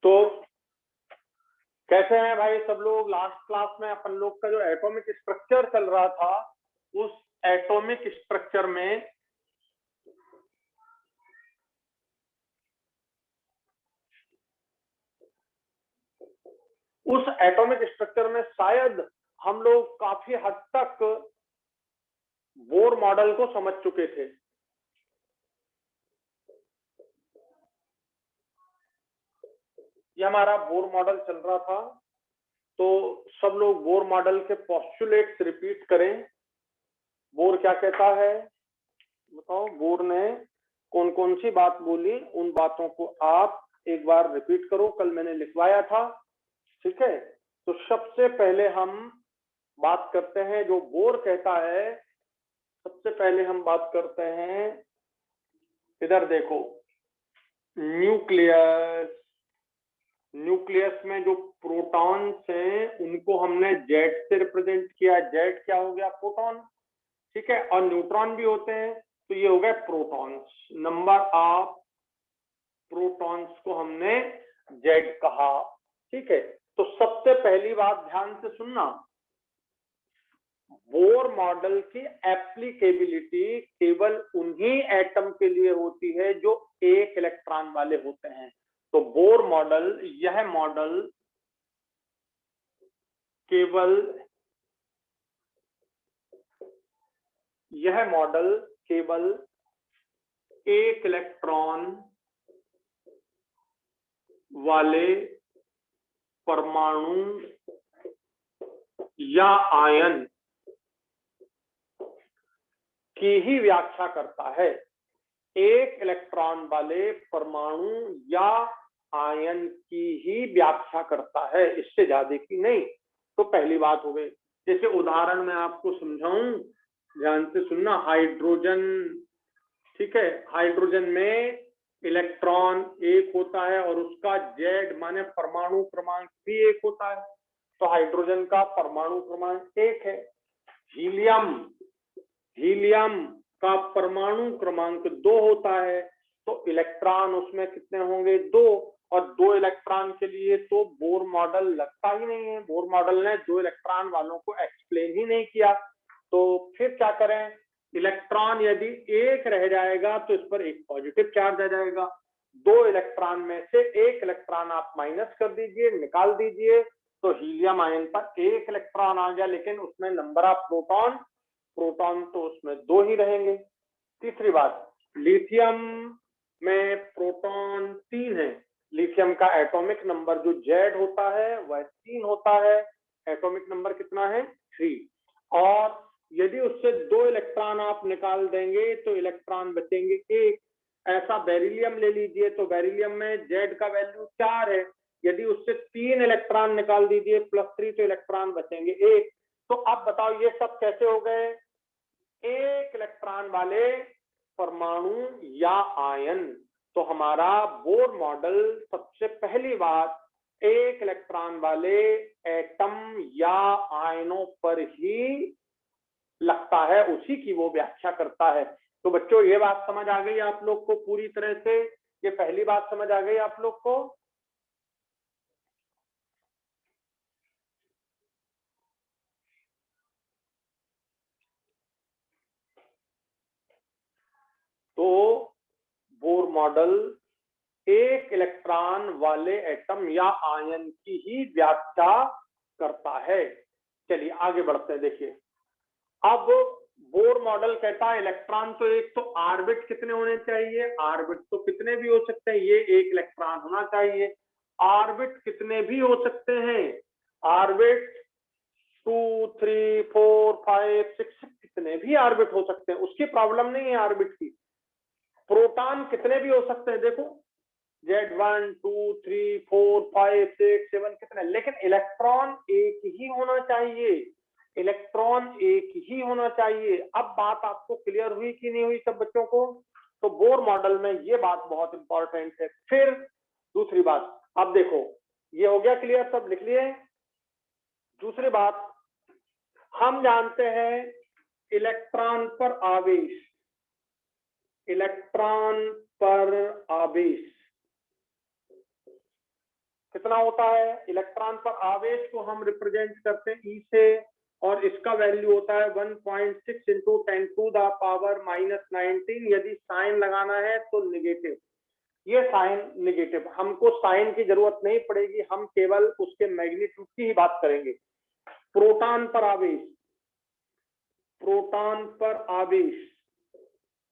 तो कैसे हैं भाई सब लोग? लास्ट क्लास में अपन लोग का जो एटॉमिक स्ट्रक्चर चल रहा था, उस एटॉमिक स्ट्रक्चर में शायद हम लोग काफी हद तक बोर मॉडल को समझ चुके थे। ये हमारा बोर मॉडल चल रहा था, तो सब लोग बोर मॉडल के पोस्टुलेट्स रिपीट करें। बोर क्या कहता है बताओ? बोर ने कौन कौन सी बात बोली, उन बातों को आप एक बार रिपीट करो। कल मैंने लिखवाया था, ठीक है? तो सबसे पहले हम बात करते हैं जो बोर कहता है। सबसे पहले हम बात करते हैं, इधर देखो, न्यूक्लियस। न्यूक्लियस में जो प्रोटॉन्स हैं उनको हमने जेड से रिप्रेजेंट किया। जेड क्या हो गया? प्रोटॉन, ठीक है? और न्यूट्रॉन भी होते हैं, तो ये हो गए प्रोटॉन्स। नंबर ऑफ प्रोटॉन्स को हमने जेड कहा, ठीक है? तो सबसे पहली बात ध्यान से सुनना, बोर मॉडल की एप्लीकेबिलिटी केवल उन्हीं एटम के लिए होती है जो एक इलेक्ट्रॉन वाले होते हैं। तो बोर मॉडल, यह मॉडल केवल एक इलेक्ट्रॉन वाले परमाणु या आयन की ही व्याख्या करता है। एक इलेक्ट्रॉन वाले परमाणु या आयन की ही व्याख्या करता है, इससे ज्यादा की नहीं। तो पहली बात हो गई। जैसे उदाहरण मैं आपको समझाऊं, ध्यान से सुनना। हाइड्रोजन, ठीक है? हाइड्रोजन में इलेक्ट्रॉन एक होता है और उसका जेड माने परमाणु क्रमांक भी एक होता है। तो हाइड्रोजन का परमाणु क्रमांक एक है। हीलियम का परमाणु क्रमांक 2 होता है। तो इलेक्ट्रॉन उसमें कितने होंगे? 2। और 2 इलेक्ट्रॉन के लिए तो बोर मॉडल लगता ही नहीं है। बोर मॉडल ने 2 इलेक्ट्रॉन वालों को एक्सप्लेन ही नहीं किया। तो फिर क्या करें? इलेक्ट्रॉन यदि एक रह जाएगा तो इस पर एक पॉजिटिव चार्ज आ जाएगा। 2 इलेक्ट्रॉन में से एक इलेक्ट्रॉन आप माइनस कर दीजिए, निकाल दीजिए, तो हीलियम आयन पर एक इलेक्ट्रॉन आ गया, लेकिन उसमें नंबर ऑफ प्रोटॉन तो उसमें 2 ही रहेंगे। तीसरी बात, लिथियम में प्रोटॉन 3 है। लिथियम का एटॉमिक नंबर जो जेड होता है वह 3 होता है। एटॉमिक नंबर कितना है? 3। और यदि उससे 2 इलेक्ट्रॉन आप निकाल देंगे तो इलेक्ट्रॉन बचेंगे 1। ऐसा बेरिलियम ले लीजिए, तो बेरिलियम में जेड का वैल्यू 4 है। यदि उससे 3 इलेक्ट्रॉन निकाल दीजिए +3, तो इलेक्ट्रॉन बचेंगे 1। तो अब बताओ ये सब कैसे हो गए? एक इलेक्ट्रॉन वाले परमाणु या आयन। तो हमारा बोर मॉडल सबसे पहली बात एक इलेक्ट्रॉन वाले एटम या आयनों पर ही लगता है, उसी की वो व्याख्या करता है। तो बच्चों ये बात समझ आ गई आप लोग को पूरी तरह से? ये पहली बात समझ आ गई आप लोग को? तो बोर मॉडल एक इलेक्ट्रॉन वाले एटम या आयन की ही व्याख्या करता है। चलिए आगे बढ़ते हैं। देखिए, अब बोर मॉडल कहता है इलेक्ट्रॉन तो एक, तो ऑर्बिट कितने होने चाहिए? ऑर्बिट तो कितने भी हो सकते हैं, ये एक इलेक्ट्रॉन होना चाहिए। ऑर्बिट कितने भी हो सकते हैं, ऑर्बिट 2, 3, 4, 5, 6 कितने भी ऑर्बिट हो सकते हैं, उसकी प्रॉब्लम नहीं है ऑर्बिट की। प्रोटॉन कितने भी हो सकते हैं, देखो Z1, 2, 3, 4, 5, 6, 7 कितने, लेकिन इलेक्ट्रॉन एक ही होना चाहिए। इलेक्ट्रॉन एक ही होना चाहिए। अब बात आपको क्लियर हुई कि नहीं हुई सब बच्चों को? तो बोर मॉडल में ये बात बहुत इंपॉर्टेंट है। फिर दूसरी बात, अब देखो ये हो गया क्लियर, सब लिख लिए? दूसरी बात, हम जानते हैं इलेक्ट्रॉन पर आवेश, इलेक्ट्रॉन पर आवेश कितना होता है, इलेक्ट्रॉन पर आवेश को हम रिप्रेजेंट करते हैं ई से, और इसका वैल्यू होता है 1.6 इंटू 10⁻⁻19। यदि साइन लगाना है तो निगेटिव, ये साइन निगेटिव, हमको साइन की जरूरत नहीं पड़ेगी, हम केवल उसके मैग्नीट्यूड की ही बात करेंगे। प्रोटॉन पर आवेश, प्रोटॉन पर आवेश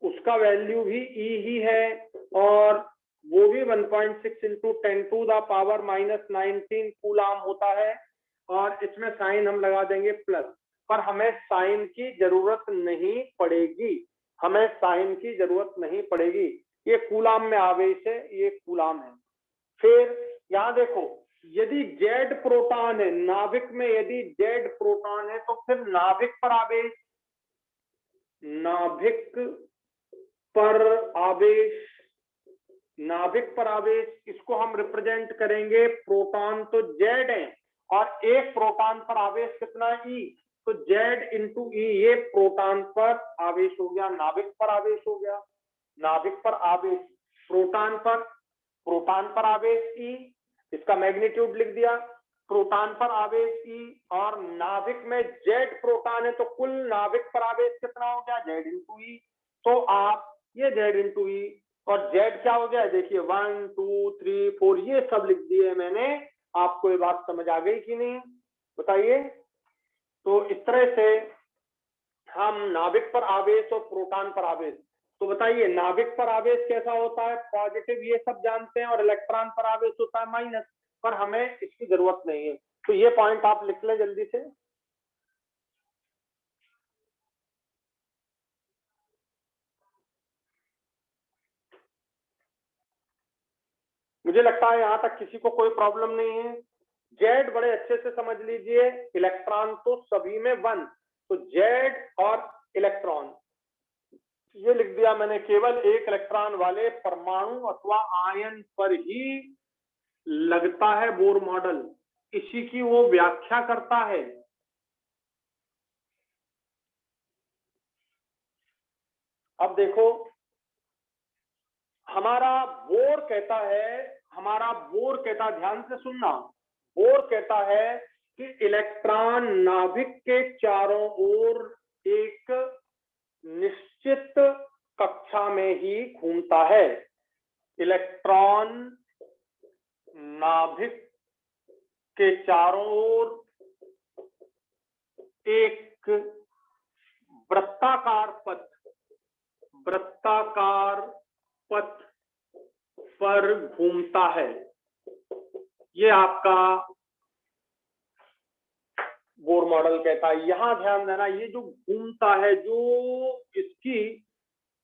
उसका वैल्यू भी ई ही है, और वो भी 1.6 इंटू 10⁻⁻19 कूलाम होता है, और इसमें साइन हम लगा देंगे प्लस, पर हमें साइन की जरूरत नहीं पड़ेगी, हमें साइन की जरूरत नहीं पड़ेगी। ये कूलाम में आवेश है, ये कूलाम है। फिर यहां देखो, यदि जेड प्रोटॉन है नाभिक में, यदि जेड प्रोटॉन है तो फिर नाभिक पर आवेश, नाभिक पर आवेश, नाभिक पर आवेश, इसको हम रिप्रेजेंट करेंगे, प्रोटॉन तो जेड है और एक प्रोटॉन पर आवेश कितना ई, तो जेड इंटू ई, ये प्रोटॉन पर आवेश हो गया, नाभिक पर आवेश हो गया, नाभिक पर आवेश, प्रोटॉन पर आवेश ई, इसका मैग्नीट्यूड लिख दिया, प्रोटॉन पर आवेश ई, और नाभिक में जेड प्रोटॉन है तो कुल नाभिक पर आवेश कितना हो गया, जेड इंटू ई। तो आप ये जेड इंटू ई और जेड क्या हो गया, देखिए 1 2 3 4 ये सब लिख दिए मैंने। आपको ये बात समझ आ गई कि नहीं, बताइए। तो इस तरह से हम नाभिक पर आवेश और प्रोटॉन पर आवेश, तो बताइए नाभिक पर आवेश कैसा होता है, पॉजिटिव, ये सब जानते हैं, और इलेक्ट्रॉन पर आवेश होता है माइनस, पर हमें इसकी जरूरत नहीं है। तो ये पॉइंट आप लिख लें जल्दी से। मुझे लगता है यहां तक किसी को कोई प्रॉब्लम नहीं है। जेड बड़े अच्छे से समझ लीजिए, इलेक्ट्रॉन तो सभी में 1, तो जेड और इलेक्ट्रॉन ये लिख दिया मैंने, केवल एक इलेक्ट्रॉन वाले परमाणु अथवा आयन पर ही लगता है बोर मॉडल, इसी की वो व्याख्या करता है। अब देखो, हमारा बोर कहता है, ध्यान से सुनना, बोर कहता है कि इलेक्ट्रॉन नाभिक के चारों ओर एक निश्चित कक्षा में ही घूमता है। इलेक्ट्रॉन नाभिक के चारों ओर एक वृत्ताकार पथ पर घूमता है। ये आपका बोर मॉडल कहता है। यहां ध्यान देना, ये जो घूमता है, जो इसकी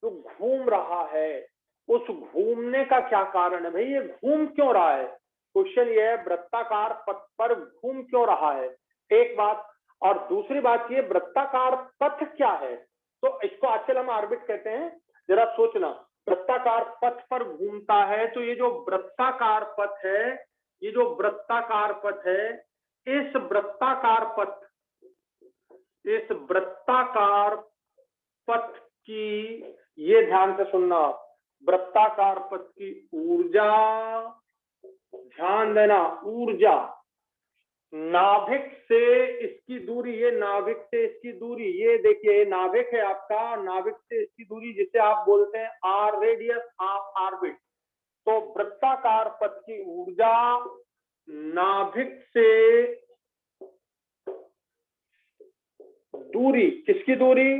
जो घूम रहा है, उस घूमने का क्या कारण है भाई, ये घूम क्यों रहा है, क्वेश्चन ये है, वृत्ताकार पथ पर घूम क्यों रहा है, एक बात। और दूसरी बात, ये वृत्ताकार पथ क्या है, तो इसको आजकल हम ऑर्बिट कहते हैं। जरा सोचना, वृत्ताकार पथ पर घूमता है, तो ये जो वृत्ताकार पथ है, ये जो वृत्ताकार पथ है, इस वृत्ताकार पथ की, ये ध्यान से सुनना, वृत्ताकार पथ की ऊर्जा, ध्यान देना, ऊर्जा, नाभिक से इसकी दूरी, ये नाभिक से इसकी दूरी, ये देखिए नाभिक है आपका, नाभिक से इसकी दूरी जिसे आप बोलते हैं आर, रेडियस ऑफ ऑर्बिट। तो वृत्ताकार पथ की ऊर्जा नाभिक से दूरी, किसकी दूरी,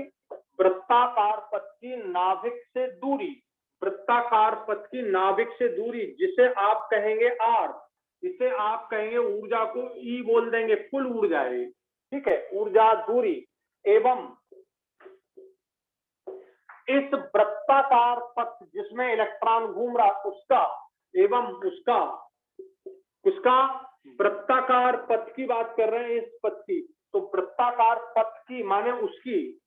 वृत्ताकार पथ की नाभिक से दूरी, वृत्ताकार पथ की नाभिक से दूरी, जिसे आप कहेंगे आर, इसे आप कहेंगे, ऊर्जा को ई बोल देंगे, कुल ऊर्जा है, ठीक है, ऊर्जा दूरी, एवं इस वृत्ताकार पथ जिसमें इलेक्ट्रॉन घूम रहा उसका, एवं उसका वृत्ताकार पथ की बात कर रहे हैं, इस पथ की, तो वृत्ताकार पथ की माने उसकी,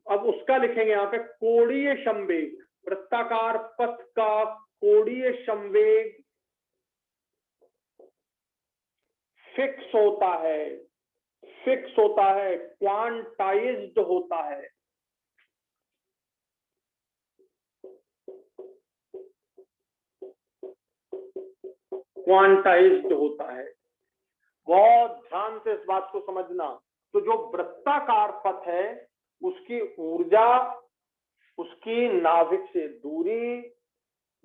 अब उसका लिखेंगे यहां पे कोणीय संवेग, वृत्ताकार पथ का कोणीय संवेग फिक्स होता है, क्वांटाइज्ड होता है। क्वांटाइज्ड होता है। बहुत ध्यान से इस बात को समझना। तो जो वृत्ताकार पथ है उसकी ऊर्जा, उसकी नाभिक से दूरी,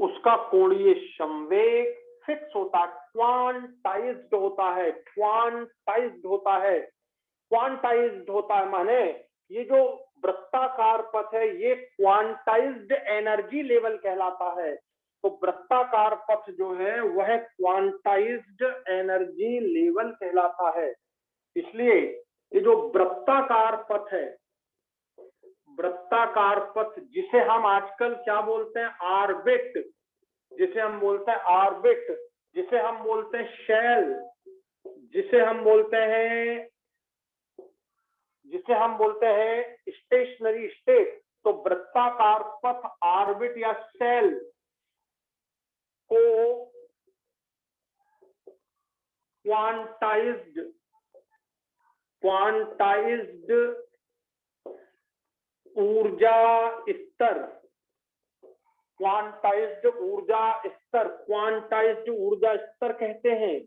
उसका कोणीय संवेग फिक्स होता है, क्वांटाइज्ड होता है। क्वांटाइज्ड होता है, क्वांटाइज्ड होता है माने ये जो वृत्ताकार पथ है ये क्वांटाइज्ड एनर्जी लेवल कहलाता है। तो वृत्ताकार पथ जो है वह क्वांटाइज्ड एनर्जी लेवल कहलाता है। इसलिए ये जो वृत्ताकार पथ है, वृत्ताकार पथ जिसे हम आजकल क्या बोलते हैं, ऑर्बिट, जिसे हम बोलते हैं ऑर्बिट, जिसे हम बोलते हैं शेल, जिसे हम बोलते हैं स्टेशनरी स्टेट। तो वृत्ताकार पथ, ऑर्बिट या शेल को क्वांटाइज्ड ऊर्जा स्तर, क्वांटाइज्ड ऊर्जा स्तर कहते हैं,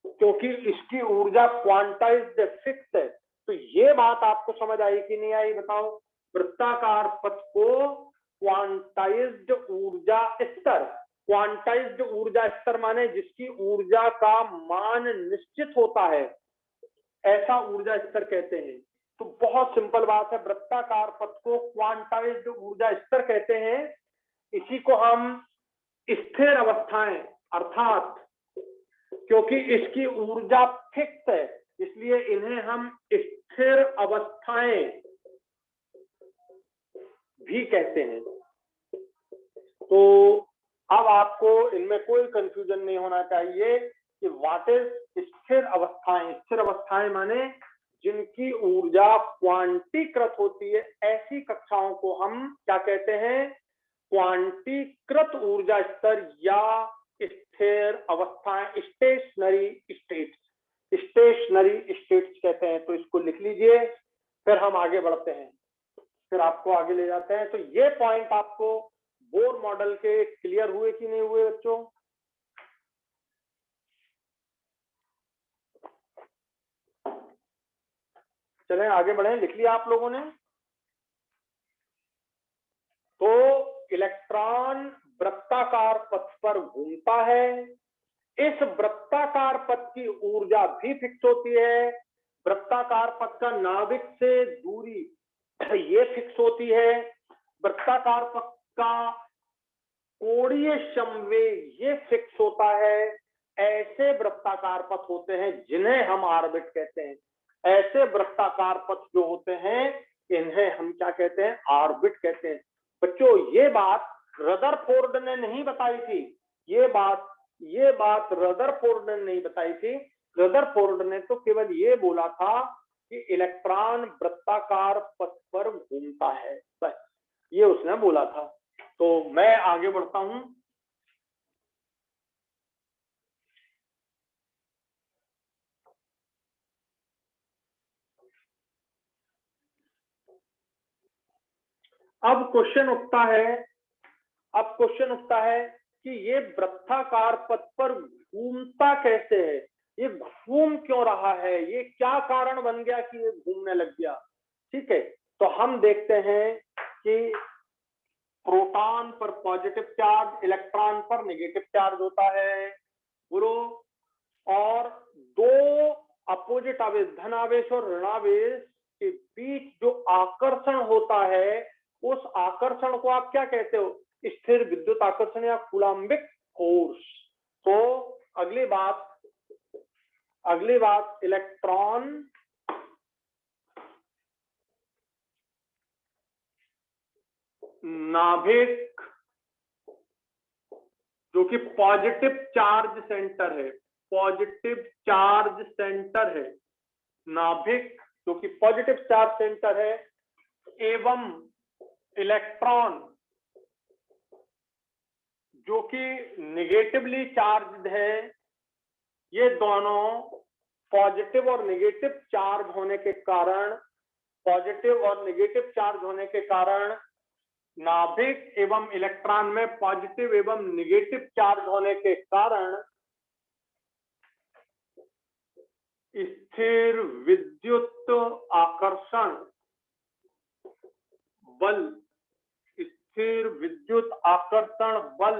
क्योंकि इसकी ऊर्जा क्वांटाइज्ड फिक्स है। तो ये बात आपको समझ आई कि नहीं आई, बताओ। वृत्ताकार पथ को क्वांटाइज्ड ऊर्जा स्तर, क्वांटाइज्ड ऊर्जा स्तर माने जिसकी ऊर्जा का मान निश्चित होता है, ऐसा ऊर्जा स्तर कहते हैं। तो बहुत सिंपल बात है, वृत्ताकार पथ को क्वांटाइज्ड ऊर्जा स्तर कहते हैं। इसी को हम स्थिर अवस्थाएं, अर्थात क्योंकि इसकी ऊर्जा फिक्स है इसलिए इन्हें हम स्थिर अवस्थाएं भी कहते हैं। तो अब आपको इनमें कोई कंफ्यूजन नहीं होना चाहिए कि व्हाट इज स्थिर अवस्थाएं। स्थिर अवस्थाएं माने जिनकी ऊर्जा क्वांटीकृत होती है, ऐसी कक्षाओं को हम क्या कहते हैं, क्वांटीकृत ऊर्जा स्तर या स्थिर अवस्थाएं, स्टेशनरी स्टेट्स, स्टेशनरी स्टेट्स कहते हैं। तो इसको लिख लीजिए, फिर हम आगे बढ़ते हैं, फिर आपको आगे ले जाते हैं। तो ये पॉइंट आपको बोर मॉडल के क्लियर हुए कि नहीं हुए बच्चों? चलें आगे बढ़ें, लिख लिया आप लोगों ने? तो इलेक्ट्रॉन वृत्ताकार पथ पर घूमता है, इस वृत्ताकार पथ की ऊर्जा भी फिक्स होती है, वृत्ताकार पथ का नाभिक से दूरी ये फिक्स होती है, वृत्ताकार पथ का कोणीय संवेग ये फिक्स होता है। ऐसे वृत्ताकार पथ होते हैं जिन्हें हम ऑर्बिट कहते हैं। ऐसे वृत्ताकार पथ जो होते हैं इन्हें हम क्या कहते हैं, ऑर्बिट कहते हैं। बच्चों ये बात रदरफोर्ड ने नहीं बताई थी, ये बात रदरफोर्ड ने नहीं बताई थी। रदरफोर्ड ने तो केवल ये बोला था कि इलेक्ट्रॉन वृत्ताकार पथ पर घूमता है, बस ये उसने बोला था। तो मैं आगे बढ़ता हूं। अब क्वेश्चन उठता है कि ये वृत्ताकार पथ पर घूमता कैसे है, ये घूम क्यों रहा है, ये क्या कारण बन गया कि ये घूमने लग गया। ठीक है, तो हम देखते हैं कि प्रोटॉन पर पॉजिटिव चार्ज, इलेक्ट्रॉन पर नेगेटिव चार्ज होता है, बोलो। और दो अपोजिट आवेश, धन आवेश और ऋणावेश के बीच जो आकर्षण होता है, उस आकर्षण को आप क्या कहते हो, स्थिर विद्युत आकर्षण या कूलाम्बिक फोर्स। तो अगली बात इलेक्ट्रॉन नाभिक जो कि पॉजिटिव चार्ज सेंटर है, पॉजिटिव चार्ज सेंटर है, नाभिक जो कि पॉजिटिव चार्ज सेंटर है, एवं इलेक्ट्रॉन जो कि नेगेटिवली चार्ज है, ये दोनों पॉजिटिव और नेगेटिव चार्ज होने के कारण, नाभिक एवं इलेक्ट्रॉन में पॉजिटिव एवं नेगेटिव चार्ज होने के कारण स्थिर विद्युत आकर्षण बल, स्थिर विद्युत आकर्षण बल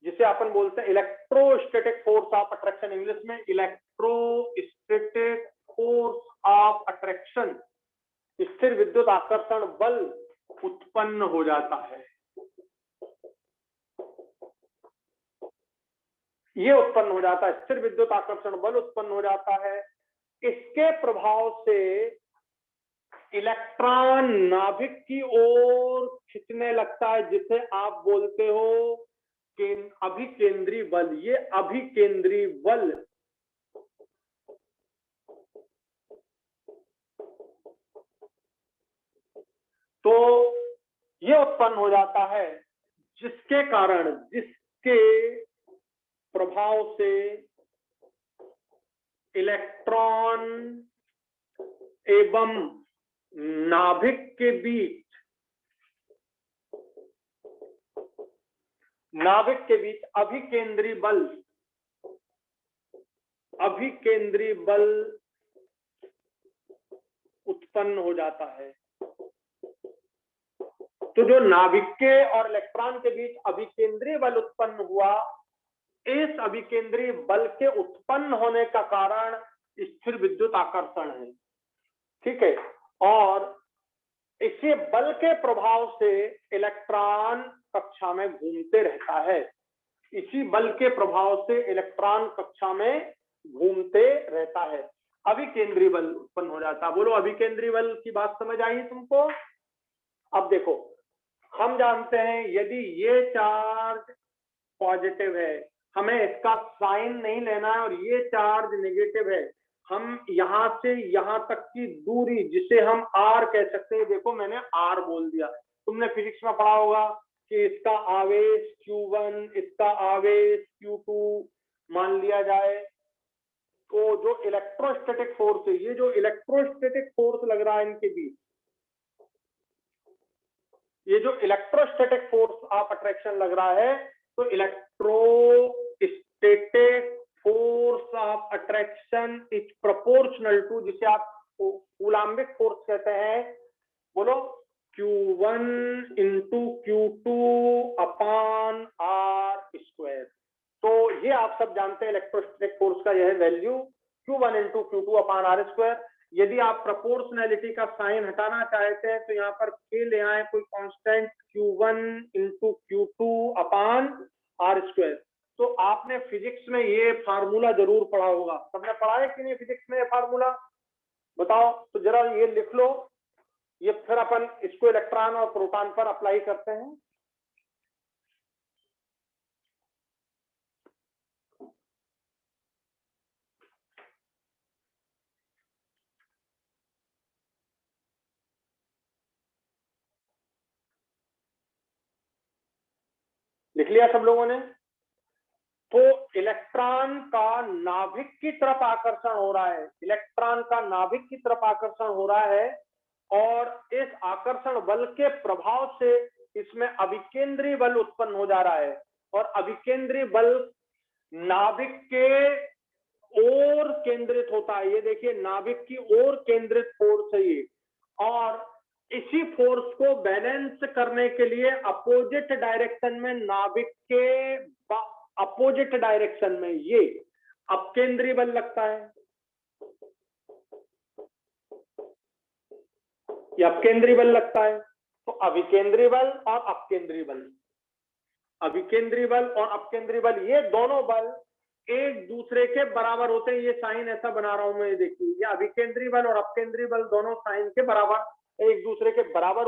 जिसे अपन बोलते हैं electrostatic force of attraction, English में इलेक्ट्रोस्टैटिक फोर्स ऑफ अट्रैक्शन, स्थिर विद्युत आकर्षण बल उत्पन्न हो जाता है। ये उत्पन्न हो जाता है, स्थिर विद्युत आकर्षण बल उत्पन्न हो जाता है। इसके प्रभाव से इलेक्ट्रॉन नाभिक की ओर खिंचने लगता है, जिसे आप बोलते हो अभिकेंद्री बल। ये अभिकेंद्री बल तो ये उत्पन्न हो जाता है, जिसके कारण, जिसके प्रभाव से इलेक्ट्रॉन एवं नाभिक के बीच अभिकेंद्री बल उत्पन्न हो जाता है। तो जो नाभिक के और इलेक्ट्रॉन के बीच अभिकेंद्रीय बल उत्पन्न हुआ, इस अभिकेंद्रीय बल के उत्पन्न होने का कारण स्थिर विद्युत आकर्षण है। ठीक है, और इसी बल के प्रभाव से इलेक्ट्रॉन कक्षा में घूमते रहता है। इसी बल के प्रभाव से इलेक्ट्रॉन कक्षा में घूमते रहता है, अभिकेंद्रीय बल उत्पन्न हो जाता है। बोलो, अभिकेंद्रीय बल की बात समझ आई तुमको? अब देखो, हम जानते हैं यदि ये चार्ज पॉजिटिव है, हमें इसका साइन नहीं लेना है, और ये चार्ज नेगेटिव है, हम यहां से यहां तक की दूरी जिसे हम आर कह सकते हैं, देखो मैंने आर बोल दिया। तुमने फिजिक्स में पढ़ा होगा कि इसका आवेश Q1, इसका आवेश Q2 मान लिया जाए, तो जो इलेक्ट्रोस्टैटिक फोर्स है, ये जो इलेक्ट्रोस्टैटिक फोर्स लग रहा है इनके बीच, ये जो इलेक्ट्रोस्टैटिक फोर्स ऑफ अट्रैक्शन लग रहा है, तो electrostatic force of attraction is proportional to, जिसे आप कूलाम्बिक फोर्स कहते हैं, बोलो Q1 into Q2 upon R square. तो ये आप सब जानते हैं इलेक्ट्रोस्टैटिक फोर्स का यह value Q1 into Q2 upon R square. यदि आप प्रोपोर्शनैलिटी का साइन हटाना चाहते हैं तो यहाँ पर के ले आए कोई constant Q1 into Q2 upon R square. तो आपने फिजिक्स में ये फार्मूला जरूर पढ़ा होगा, सबने पढ़ा है कि नहीं फिजिक्स में ये फार्मूला? बताओ तो जरा, ये लिख लो, ये फिर अपन इसको इलेक्ट्रॉन और प्रोटॉन पर अप्लाई करते हैं। लिख लिया सब लोगों ने? तो इलेक्ट्रॉन का नाभिक की तरफ आकर्षण हो रहा है, इलेक्ट्रॉन का नाभिक की तरफ आकर्षण हो रहा है, और इस आकर्षण बल के प्रभाव से इसमें अभिकेंद्रीय बल उत्पन्न हो जा रहा है, और अभिकेंद्रीय बल नाभिक के ओर केंद्रित होता है। ये देखिए, नाभिक की ओर केंद्रित फोर्स है ये, और इसी फोर्स को बैलेंस करने के लिए अपोजिट डायरेक्शन में, नाभिक के अपोजिट डायरेक्शन में ये अपकेंद्रीय बल लगता है। ये अपकेंद्रीय बल लगता है। तो अभिकेंद्रीय बल और अपकेंद्रीय बल, अभिकेंद्रीय बल और अपकेंद्रीय बल, ये दोनों बल एक दूसरे के बराबर होते हैं। ये साइन ऐसा बना रहा हूं मैं, ये देखिए, ये अभिकेंद्रीय बल और अपकेंद्रीय बल दोनों साइन के बराबर, एक दूसरे के बराबर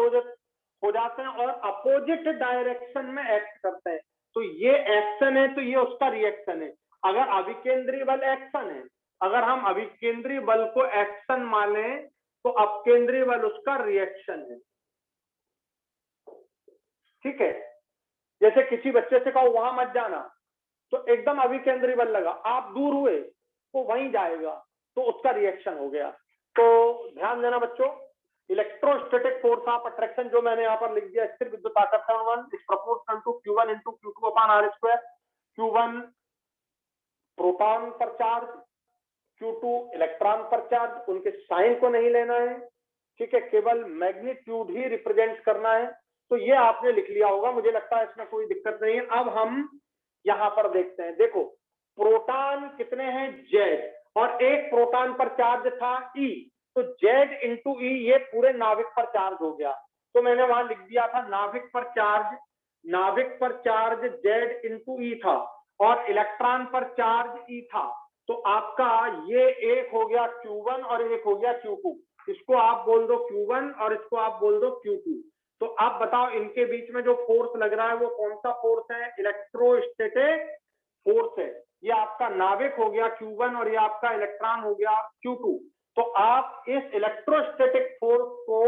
हो जाते हैं और अपोजिट डायरेक्शन में एक्ट करते हैं। तो ये एक्शन है, तो ये उसका रिएक्शन है। अगर अभिकेंद्रीय बल एक्शन है, अगर हम अभिकेंद्रीय बल को एक्शन माने, तो अपकेंद्रीय बल उसका रिएक्शन है। ठीक है, जैसे किसी बच्चे से कहो वहां मत जाना, तो एकदम अभिकेंद्रीय बल लगा, आप दूर हुए तो वहीं जाएगा, तो उसका रिएक्शन हो गया। तो ध्यान देना बच्चों, इलेक्ट्रोस्टैटिक फोर्स ऑफ अट्रैक्शन जो मैंने यहाँ पर लिख दिया, स्थिर विद्युत आकर्षण 1 is proportional to Q1 into Q2 upon R square. Q1 proton पर चार्ज, Q2 इलेक्ट्रॉन पर चार्ज, उनके साइन को नहीं लेना है, ठीक है, केवल मैग्नीट्यूड ही रिप्रेजेंट करना है। तो ये आपने लिख लिया होगा, मुझे लगता है इसमें कोई दिक्कत नहीं है। अब हम यहां पर देखते हैं, देखो प्रोटॉन कितने हैं, Z, और एक प्रोटॉन पर चार्ज था E, तो Z इंटू E ये पूरे नाभिक पर चार्ज हो गया। तो मैंने वहां लिख दिया था नाभिक पर चार्ज Z इंटू E था, और इलेक्ट्रॉन पर चार्ज E था। तो आपका ये एक हो गया Q1 और एक हो गया Q2, इसको आप बोल दो Q1 और इसको आप बोल दो Q2। तो आप बताओ इनके बीच में जो फोर्स लग रहा है वो कौन सा फोर्स है, इलेक्ट्रोस्टैटिक फोर्स है। ये आपका नाभिक हो गया Q1 और ये आपका इलेक्ट्रॉन हो गया Q2। तो आप इस इलेक्ट्रोस्टैटिक फोर्स को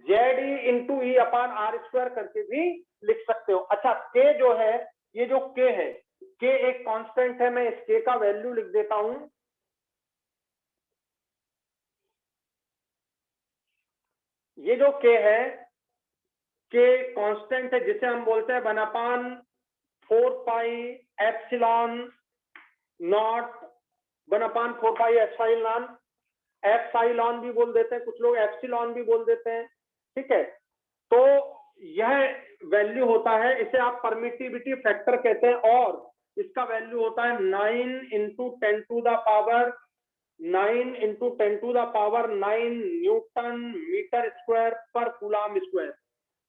ZE into E upon R square करके भी लिख सकते हो। अच्छा, K जो है, ये जो K है, K एक कांस्टेंट है, मैं इस K का वैल्यू लिख देता हूं। ये जो K है, K कांस्टेंट है जिसे हम बोलते हैं 1/4 pi epsilon not, 1/4 pi epsilon, epsilon भी बोल देते हैं कुछ लोग, एप्सिलॉन भी बोल देते हैं, ठीक है। तो यह वैल्यू होता है, इसे आप परमिटिविटी फैक्टर कहते हैं, और इसका वैल्यू होता है 9 into 10 to the power 9 newton metre square per coulomb square.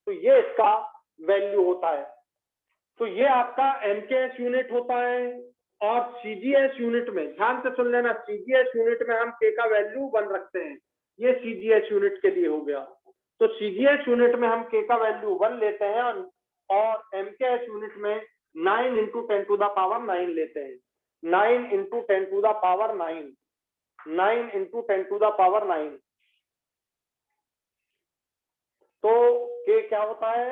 तो ये इसका वैल्यू होता है। तो ये आपका एमकेएस यूनिट होता है। और सीजीएस यूनिट में ध्यान से सुन लेना, सीजीएस यूनिट में हम के का वैल्यू 1 रखते हैं, ये सीजीएस यूनिट के लिए हो गया। तो सीजीएस यूनिट में हम के का वैल्यू 1 लेते हैं, और एमकेएस यूनिट में 9 इंटू 10 टू द पावर 9 लेते हैं। 9 into 10 to the power 9, 9 into 10 to the power 9। तो के क्या होता है,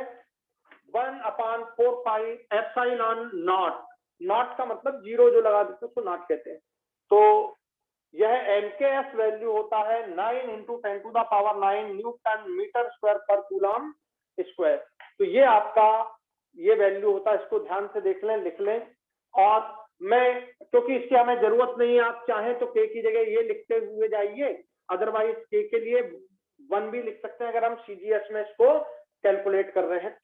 1/4 पाई एप्सिलॉन नॉट, नॉट का मतलब जीरो जो लगा देते हैं उसको नॉट कहते हैं। तो यह एमकेएस वैल्यू होता है 9 into 10 to the power 9 newton metre square per coulomb square. तो ये आपका ये वैल्यू होता है, इसको ध्यान से देख लें, लिख लें। और मैं, क्योंकि इसकी हमें जरूरत नहीं है, आप चाहें तो के की जगह ये लिखते हुए जाइए, अदरवाइज के के लिए 1 भी लिख सकते हैं अगर हम सीजीएस में इसको कैलकुलेट कर रहे हैं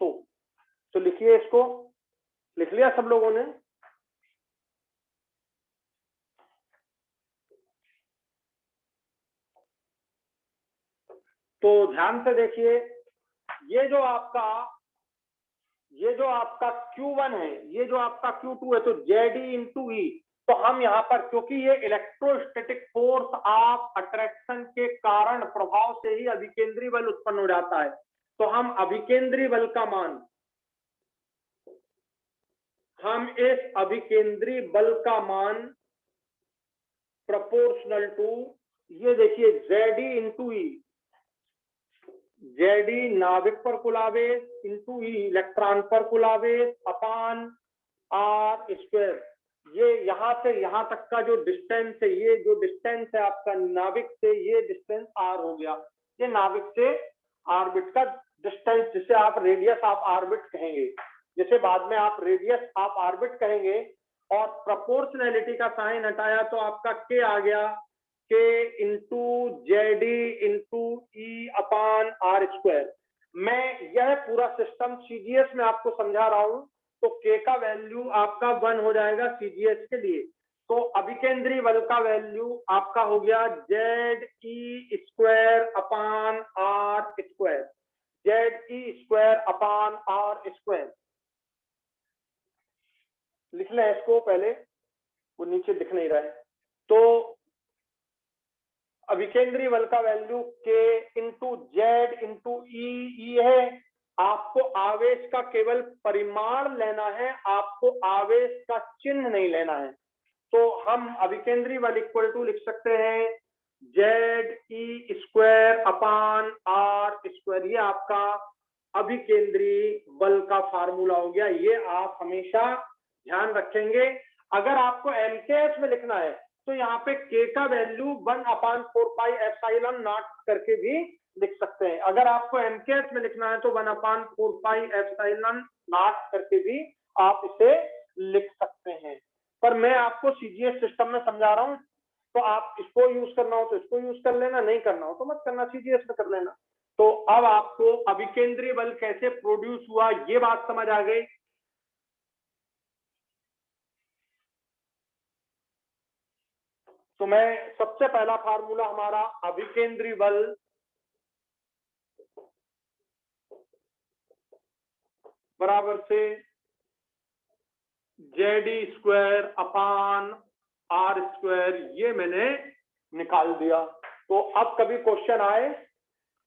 तो लिखिए, इसको लिख लिया सब लोगों ने। तो ध्यान से देखिए, ये जो आपका Q1 है, ये जो आपका Q2 है, तो ZE इंटू ई। तो हम यहाँ पर, क्योंकि ये इलेक्ट्रोस्टैटिक फोर्स ऑफ अट्रैक्शन के कारण प्रभाव से ही अभिकेंद्री बल उत्पन्न हो जाता है, तो हम अभिकेंद्री बल का मान, हम इस अभिकेंद्री बल का मान प्रोपोर्शनल टू, ये देखिए ZE इंटू ई, ZE नाभिक पर कुल आवेश इंटू ई इलेक्ट्रॉन पर कुल आवेश अपान आर स्क्वायर। ये यहां से यहां तक का जो डिस्टेंस है, ये जो डिस्टेंस है आपका नाभिक से, ये डिस्टेंस आर हो गया, ये नाभिक से ऑर्बिट का डिस्टेंस, जिसे आप रेडियस ऑफ ऑर्बिट कहेंगे, जिसे बाद में आप रेडियस ऑफ ऑर्बिट कहेंगे। और प्रोपोर्शनैलिटी का साइन हटाया तो आपका के आ गया, K into ZE into E upon R square. मैं यह पूरा सिस्टम सीजीएस में आपको समझा रहा हूं, तो के का वैल्यू आपका 1 हो जाएगा सीजीएस के लिए। तो अभिकेंद्री बल का वैल्यू आपका हो गया ZE square upon R square, ZE square upon R square. लिख लें इसको पहले, वो नीचे दिख नहीं रहा है। तो अभिकेंद्री बल का वैल्यू के इंटू जेड इंटू ई है। आपको आवेश का केवल परिमाण लेना है, आपको आवेश का चिन्ह नहीं लेना है। तो हम अभिकेंद्री बल इक्वल टू लिख सकते हैं ZE square upon R square. ये आपका अभिकेंद्री बल का फार्मूला हो गया, ये आप हमेशा ध्यान रखेंगे। अगर आपको एमकेएस में लिखना है तो यहाँ पे के का वैल्यू 1/4 पाई एप्सिलॉन नॉट करके भी लिख सकते हैं। अगर आपको एमकेएस में लिखना है तो 1/4 पाई एप्सिलॉन नॉट करके भी आप इसे लिख सकते हैं। पर मैं आपको सीजीएस सिस्टम में समझा रहा हूँ, तो आप इसको यूज करना हो तो इसको यूज कर लेना, नहीं करना हो तो मत करना, सीजीएस में कर लेना। तो अब आपको अभिकेंद्री बल कैसे प्रोड्यूस हुआ ये बात समझ आ गई। तो मैं सबसे पहला फार्मूला हमारा अभिकेंद्री बल बराबर से ZE² अपान R², ये मैंने निकाल दिया। तो अब कभी क्वेश्चन आए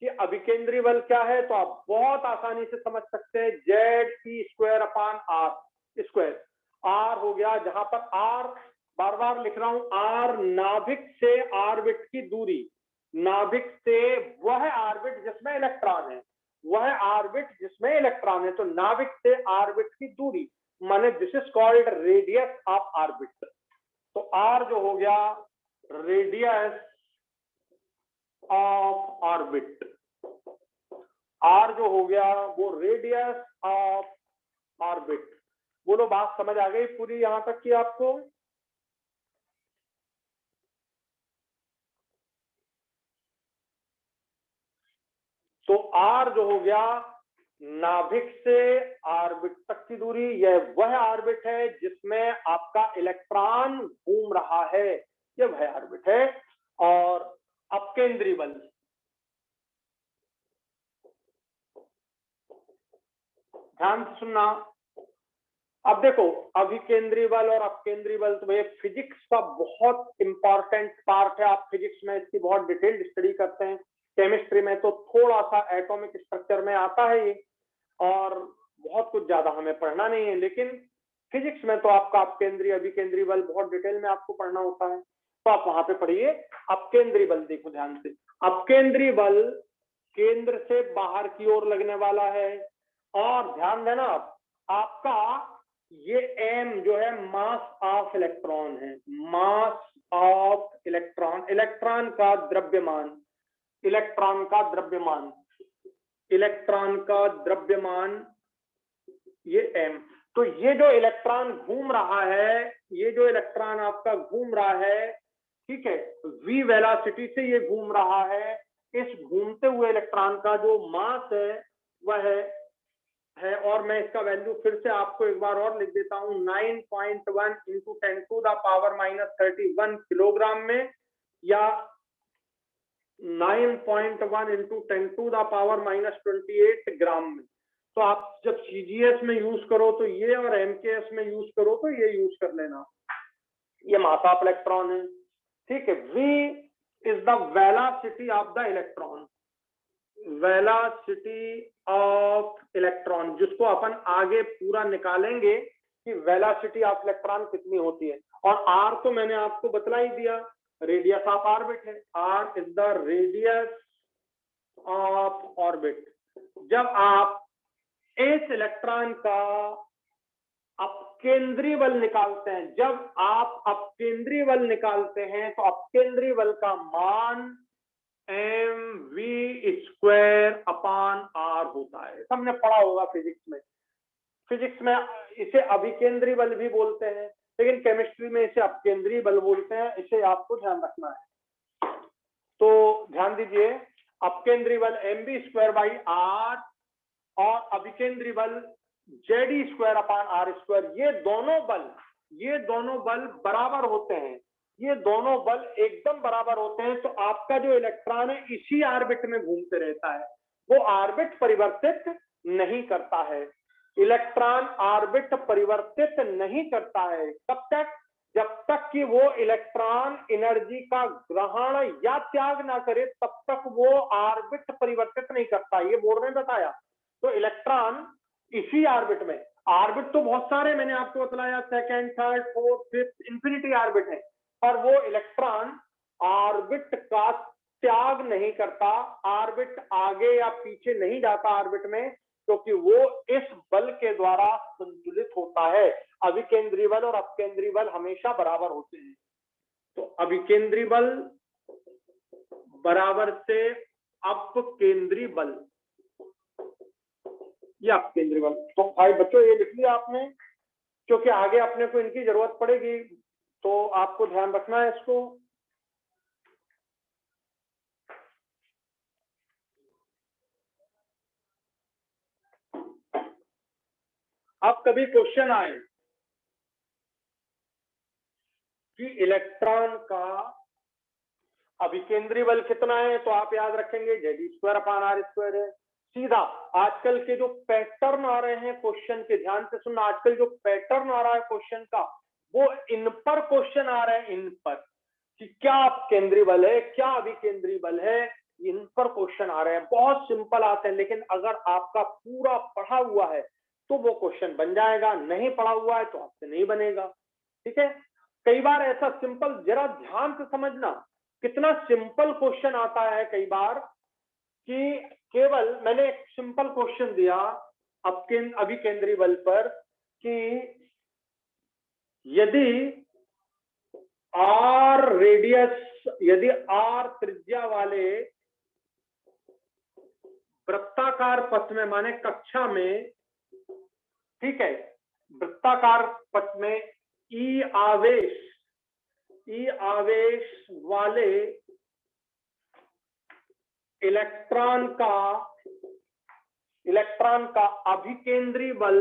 कि अभिकेंद्री बल क्या है तो आप बहुत आसानी से समझ सकते हैं, ZE² अपान R²। R हो गया, जहां पर R बार बार लिख रहा हूं, R नाभिक से ऑर्बिट की दूरी, नाभिक से वह ऑर्बिट जिसमें इलेक्ट्रॉन है, वह ऑर्बिट जिसमें इलेक्ट्रॉन है, तो नाभिक से ऑर्बिट की दूरी माने this is called radius of orbit. तो R जो हो गया रेडियस ऑफ ऑर्बिट, R जो हो गया वो रेडियस ऑफ ऑर्बिट। बोलो बात समझ आ गई पूरी यहां तक की आपको? तो R जो हो गया नाभिक से ऑर्बिट तक की दूरी, यह वह ऑर्बिट है जिसमें आपका इलेक्ट्रॉन घूम रहा है, यह वह ऑर्बिट है। और अपकेंद्री बल, ध्यान से सुनना। अब देखो अभिकेंद्री बल और अपकेंद्री बल तो ये फिजिक्स का बहुत इंपॉर्टेंट पार्ट है। आप फिजिक्स में इसकी बहुत डिटेल्ड स्टडी करते हैं, केमिस्ट्री में तो थोड़ा सा एटॉमिक स्ट्रक्चर में आता है ये, और बहुत कुछ ज्यादा हमें पढ़ना नहीं है, लेकिन फिजिक्स में तो आपका अपकेंद्री अभिकेंद्री बल बहुत डिटेल में आपको पढ़ना होता है, तो आप वहां पे पढ़िए। अपकेंद्री बल देखो ध्यान से, अपकेंद्री बल केंद्र से बाहर की ओर लगने वाला है, और ध्यान देना आपका ये m जो है मास ऑफ इलेक्ट्रॉन है, मास ऑफ इलेक्ट्रॉन, इलेक्ट्रॉन का द्रव्यमान, इलेक्ट्रॉन का द्रव्यमान, इलेक्ट्रॉन का द्रव्यमान, ये m। तो ये जो इलेक्ट्रॉन घूम रहा है, ये जो इलेक्ट्रॉन आपका घूम रहा है, ठीक है, v वेलोसिटी से ये घूम रहा है। इस घूमते हुए इलेक्ट्रॉन का जो मास है वह है, और मैं इसका वैल्यू फिर से आपको एक बार और लिख देता हूं, 9.1 इंटू 10⁻31 किलोग्राम में, या 9.1 इंटू 10⁻28 ग्राम में। तो आप जब सीजीएस में यूज करो तो ये, और एमकेएस में यूज करो तो ये यूज कर लेना, ये मास ऑफ इलेक्ट्रॉन है, ठीक है। v is the velocity of the electron, velocity of electron, जिसको अपन आगे पूरा निकालेंगे कि वेलोसिटी ऑफ इलेक्ट्रॉन कितनी होती है। और r तो मैंने आपको बतला ही दिया, रेडियस ऑफ ऑर्बिट है, r is the radius of orbit. जब आप इस इलेक्ट्रॉन का अपकेंद्रीय बल निकालते हैं, जब आप अपकेंद्रीय बल निकालते हैं तो अपकेंद्रीय बल का मान mv² अपान r होता है। सबने पढ़ा होगा फिजिक्स में, फिजिक्स में इसे अभिकेंद्रीय बल भी बोलते हैं, लेकिन केमिस्ट्री में इसे अपकेंद्रीय बल बोलते हैं, इसे आपको ध्यान रखना है। तो ध्यान दीजिए, अपकेंद्रीय बल mv² r और अभिकेंद्रीय बल ZE² अपान R², ये दोनों बल बराबर होते हैं, ये दोनों बल एकदम बराबर होते हैं। तो आपका जो इलेक्ट्रॉन है इसी ऑर्बिट में घूमते रहता है, वो ऑर्बिट परिवर्तित नहीं करता है, इलेक्ट्रॉन ऑर्बिट परिवर्तित नहीं करता है। कब तक? जब तक कि वो इलेक्ट्रॉन एनर्जी का ग्रहण या त्याग ना करे, तब तक वो ऑर्बिट परिवर्तित नहीं करता, ये बोर्ड ने बताया। तो इलेक्ट्रॉन इसी ऑर्बिट में, ऑर्बिट तो बहुत सारे मैंने आपको बताया, second, third, fourth, fifth, infinity orbit है, पर वो इलेक्ट्रॉन ऑर्बिट का त्याग नहीं करता, ऑर्बिट आगे या पीछे नहीं जाता ऑर्बिट में, क्योंकि वो इस बल के द्वारा संतुलित होता है। अभिकेंद्रीय बल और अपकेंद्रीय बल हमेशा बराबर होते हैं। तो अभिकेंद्रीय बल बराबर से अपकेंद्रीय बल, ये अपकेंद्रीय बल। तो भाई बच्चों ये लिख लिया आपने, क्योंकि आगे अपने को इनकी जरूरत पड़ेगी, तो आपको ध्यान रखना है इसको। अब कभी क्वेश्चन आए कि इलेक्ट्रॉन का अभिकेंद्री बल कितना है, तो आप याद रखेंगे Z²/R² है। सीधा आजकल के जो पैटर्न आ रहे हैं क्वेश्चन के, ध्यान से सुनना, आजकल जो पैटर्न आ रहा है क्वेश्चन का, वो इन पर क्वेश्चन आ रहे हैं, इन पर, कि क्या केंद्रीय बल है, क्या अभिकेंद्री बल है, इन पर क्वेश्चन आ रहे हैं। बहुत सिंपल आते हैं, लेकिन अगर आपका पूरा पढ़ा हुआ है तो वो क्वेश्चन बन जाएगा, नहीं पढ़ा हुआ है तो आपसे नहीं बनेगा। ठीक है, कई बार ऐसा सिंपल, जरा ध्यान से समझना, कितना सिंपल क्वेश्चन आता है कई बार, कि केवल मैंने एक सिंपल क्वेश्चन दिया अभिकेंद्री बल पर, कि यदि आर रेडियस, यदि आर त्रिज्या वाले वृत्ताकार पथ में, माने कक्षा में, ठीक है, वृत्ताकार पथ में ई आवेश वाले इलेक्ट्रॉन का अभिकेंद्री बल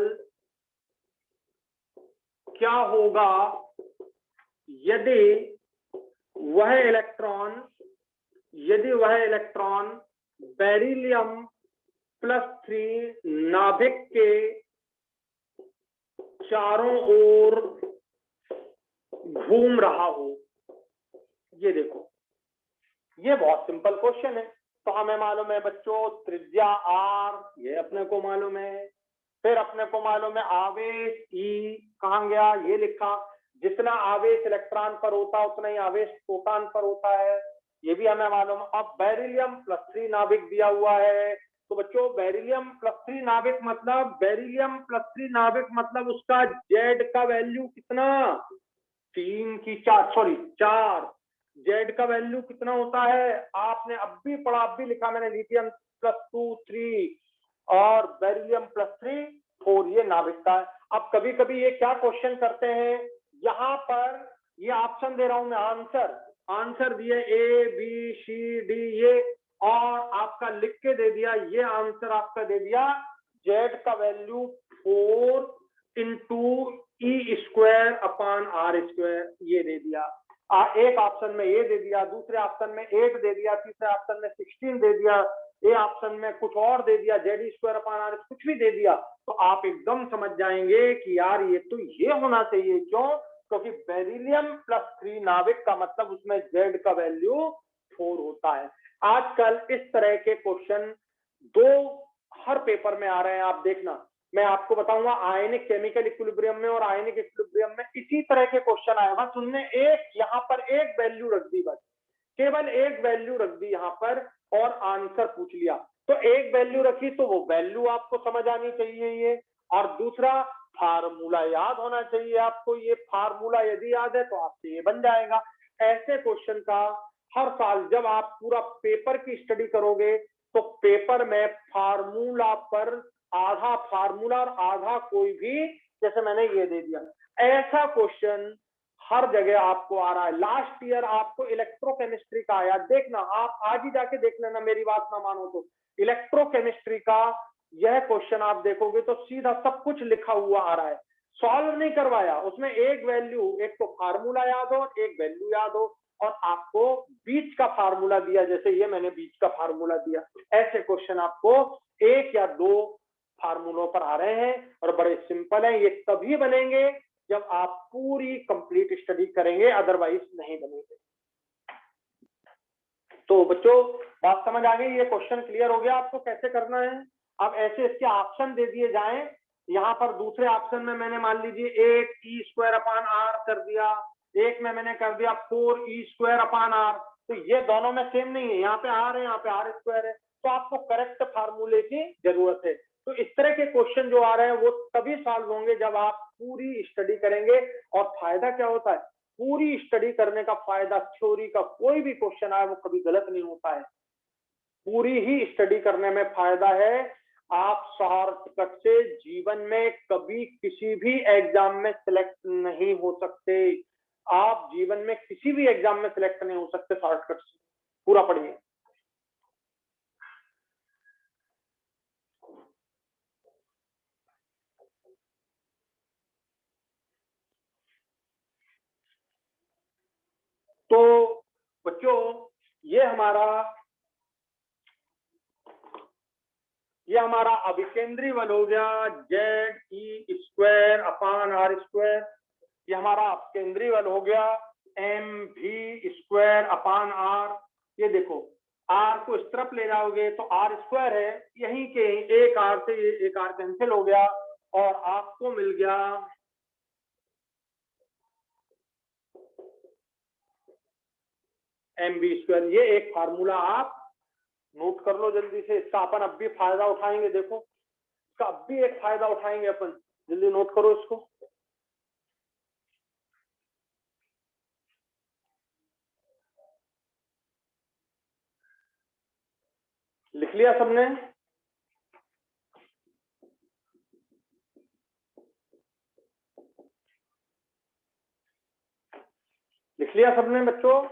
क्या होगा यदि वह इलेक्ट्रॉन बेरिलियम+3 नाभिक के चारों ओर घूम रहा हो। ये देखो, ये बहुत सिंपल क्वेश्चन है। तो हमें मालूम है बच्चों, त्रिज्या आर, ये अपने को मालूम है, फिर अपने को मालूम है आवेश ई, कहां गया, ये लिखा, जितना आवेश इलेक्ट्रॉन पर होता है उतना ही आवेश प्रोटॉन पर होता है, ये भी हमें मालूम है। अब बेरिलियम+3 नाभिक दिया हुआ है, तो बच्चों बेरिलियम+3 नाभिक मतलब उसका जेड का वैल्यू कितना, 4 जेड का वैल्यू कितना होता है, आपने अब भी पढ़ा, अब भी लिखा मैंने, लिथियम+2 3 और बेरिलियम+3 4, ये नाभिक का है। अब कभी कभी ये क्या क्वेश्चन करते हैं, यहाँ पर ये ऑप्शन दे रहा हूं मैं, आंसर दिए A B C D ये, और आपका लिख के दे दिया, ये आंसर आपका दे दिया, जेड का वैल्यू 4 × E²/R², ये दे दिया। एक ऑप्शन में ये दे दिया, दूसरे ऑप्शन में 8 दे दिया, तीसरे ऑप्शन में 16 दे दिया, ये ऑप्शन में कुछ और दे दिया, Z²/R, कुछ भी दे दिया, तो आप एकदम समझ जाएंगे कि यार ये तो ये होना चाहिए। क्यों? क्योंकि बेरिलियम+3 नाभिक का मतलब उसमें Z का वैल्यू 4 होता है। आजकल इस तरह के क्वेश्चन हर पेपर में आ रहे हैं, आप देखना, मैं आपको बताऊंगा आयनिक केमिकल इक्विलिब्रियम में और आयनिक इक्विलिब्रियम में इसी तरह के क्वेश्चन आए। बस उनने यहाँ पर एक वैल्यू रख दी, बस केवल एक वैल्यू रख दी यहाँ पर, और आंसर पूछ लिया। तो एक वैल्यू रखी तो वो वैल्यू आपको समझ आनी चाहिए ये, और दूसरा फार्मूला याद होना चाहिए आपको। ये फार्मूला यदि याद है तो आपसे ये बन जाएगा। ऐसे क्वेश्चन का हर साल जब आप पूरा पेपर की स्टडी करोगे तो पेपर में फार्मूला पर आधा फार्मूला और आधा कोई भी, जैसे मैंने ये दे दिया, ऐसा क्वेश्चन हर जगह आपको आ रहा है। लास्ट ईयर आपको इलेक्ट्रोकेमिस्ट्री का आया, देखना आप आज ही जाके देख लेना, मेरी बात ना मानो तो। इलेक्ट्रोकेमिस्ट्री का यह क्वेश्चन आप देखोगे तो सीधा सब कुछ लिखा हुआ आ रहा है, सॉल्व नहीं करवाया, उसमें एक वैल्यू, एक तो फार्मूला याद हो, एक वैल्यू याद हो, और आपको बीच का फार्मूला दिया, जैसे ये मैंने बीच का फार्मूला दिया। ऐसे क्वेश्चन आपको 1 या 2 फार्मूलों पर आ रहे हैं, और बड़े सिंपल हैं। ये तभी बनेंगे जब आप पूरी कंप्लीट स्टडी करेंगे, अदरवाइज नहीं बनेंगे। तो बच्चों बात समझ आ गई, ये क्वेश्चन क्लियर हो गया आपको कैसे करना है। अब ऐसे इसके ऑप्शन दे दिए जाएं, यहाँ पर दूसरे ऑप्शन में मैंने मान लीजिए 8 E²/R कर दिया, एक में मैंने कर दिया 4 E²/R, तो ये दोनों में सेम नहीं है, यहाँ पे R है, यहाँ पे R² है, तो आपको करेक्ट फार्मूले की जरूरत है। तो इस तरह के क्वेश्चन जो आ रहे हैं वो तभी सॉल्व होंगे जब आप पूरी स्टडी करेंगे। और फायदा क्या होता है, पूरी स्टडी करने का फायदा, थ्योरी का कोई भी क्वेश्चन आए वो कभी गलत नहीं होता है, पूरी ही स्टडी करने में फायदा है। आप शॉर्टकट से जीवन में कभी किसी भी एग्जाम में सिलेक्ट नहीं हो सकते, आप जीवन में किसी भी एग्जाम में सिलेक्ट नहीं हो सकते शॉर्टकट से। पूरा पढ़िए। तो बच्चों ये हमारा अभिकेंद्री बल हो गया ZE² / R²। ये हमारा अपकेंद्री बल हो गया mv²/r। ये देखो r को इस तरफ ले जाओगे तो r² है, यहीं के एक r से एक r कैंसिल हो गया और आपको मिल गया mv²। ये एक फार्मूला आप नोट कर लो जल्दी से, इसका अपन अब भी फायदा उठाएंगे। देखो इसका अब भी एक फायदा उठाएंगे अपन, जल्दी नोट करो इसको। लिख लिया सबने? लिख लिया सबने बच्चों?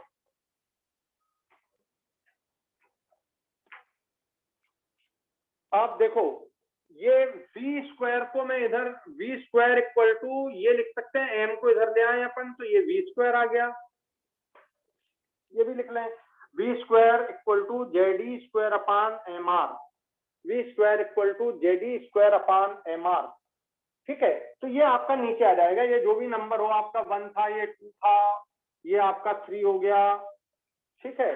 आप देखो ये v² को मैं इधर v² = ये लिख सकते हैं, m को इधर ले आए अपन तो ये v² आ गया। ये भी लिख लें v² = ZE²/mr। v² = ZE²/mr। ठीक है, तो ये आपका नीचे आ जाएगा। ये जो भी नंबर हो, आपका 1 था, ये 2 था, ये आपका 3 हो गया। ठीक है,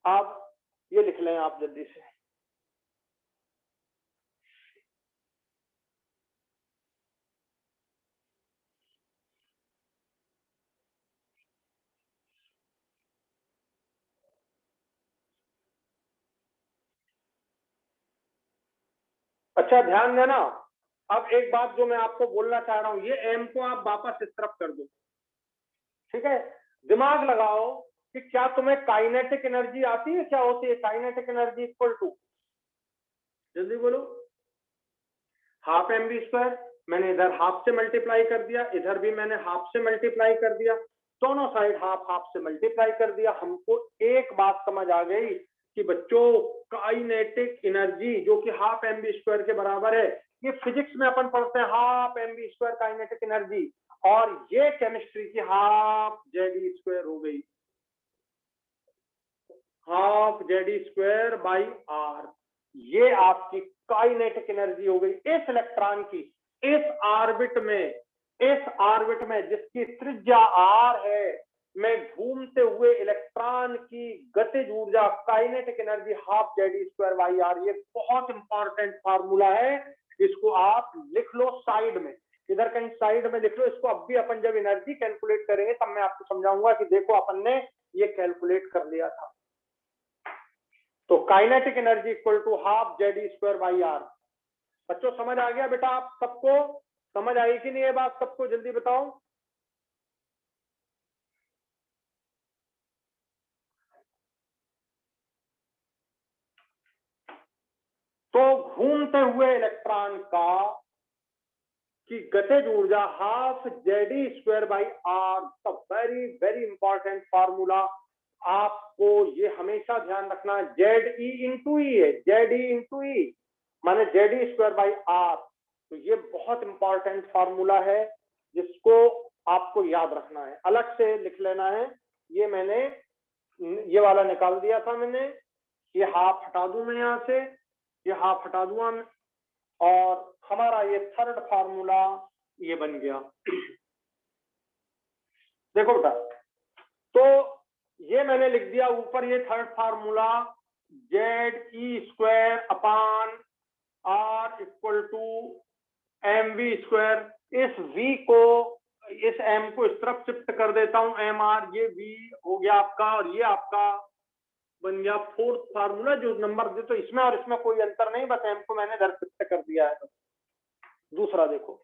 आप ये लिख लें आप जल्दी से। अच्छा ध्यान देना, अब एक बात जो मैं आपको बोलना चाह रहा हूं, ये m को आप वापस इस तरफ कर दो। ठीक है, दिमाग लगाओ कि क्या तुम्हें काइनेटिक एनर्जी आती है? क्या होती है काइनेटिक एनर्जी? इक्वल टू, जल्दी बोलो, हाफ mv²। मैंने इधर हाफ से मल्टीप्लाई कर दिया, इधर भी मैंने हाफ से मल्टीप्लाई कर दिया, दोनों साइड हाफ हाफ से मल्टीप्लाई कर दिया। हमको एक बात समझ आ गई कि बच्चों काइनेटिक एनर्जी जो कि हाफ mv² के बराबर है, ये फिजिक्स में अपन पढ़ते हैं हाफ mv² काइनेटिक एनर्जी, और ये केमिस्ट्री की हाफ ZE² हो गई, हाफ ZE²/r। ये आपकी काइनेटिक एनर्जी हो गई इस इलेक्ट्रॉन की, इस ऑर्बिट में जिसकी त्रिज्या r है, में घूमते हुए इलेक्ट्रॉन की गतिज ऊर्जा काइनेटिक एनर्जी हाफ ZE²/r। ये बहुत इंपॉर्टेंट फार्मूला है, इसको आप लिख लो साइड में, इधर कहीं साइड में लिख लो इसको। अब भी अपन जब एनर्जी कैलकुलेट करेंगे तब मैं आपको समझाऊंगा कि देखो अपन ने ये कैलकुलेट कर लिया था। तो kinetic energy equal to half ZE²/r। बच्चों समझ आ गया बेटा? आप सबको समझ आई कि नहीं ये बात? सबको जल्दी बताओ। तो घूमते हुए इलेक्ट्रॉन का की गतिज ऊर्जा half ZE²/r। Very very important formula, आपको ये हमेशा ध्यान रखना। ZE × E है, ZE × E माने ZE²/r। तो ये बहुत इंपॉर्टेंट फार्मूला है जिसको आपको याद रखना है, अलग से लिख लेना है। ये मैंने ये वाला निकाल दिया था मैंने, ये हाफ हटा दूं मैं यहां से, ये हाफ हटा दूंगा मैं, और हमारा ये थर्ड फार्मूला ये बन गया। देखो बेटा, तो ये मैंने लिख दिया ऊपर, ये थर्ड फार्मूला ZE²/r = mv²। इस v को, इस m को इस तरफ शिफ्ट कर देता हूं, mr, ये v हो गया आपका, और ये आपका बन गया फोर्थ फार्मूला जो नंबर दे। तो इसमें और इसमें कोई अंतर नहीं, बस m को मैंने इधर शिफ्ट कर दिया है। दूसरा देखो,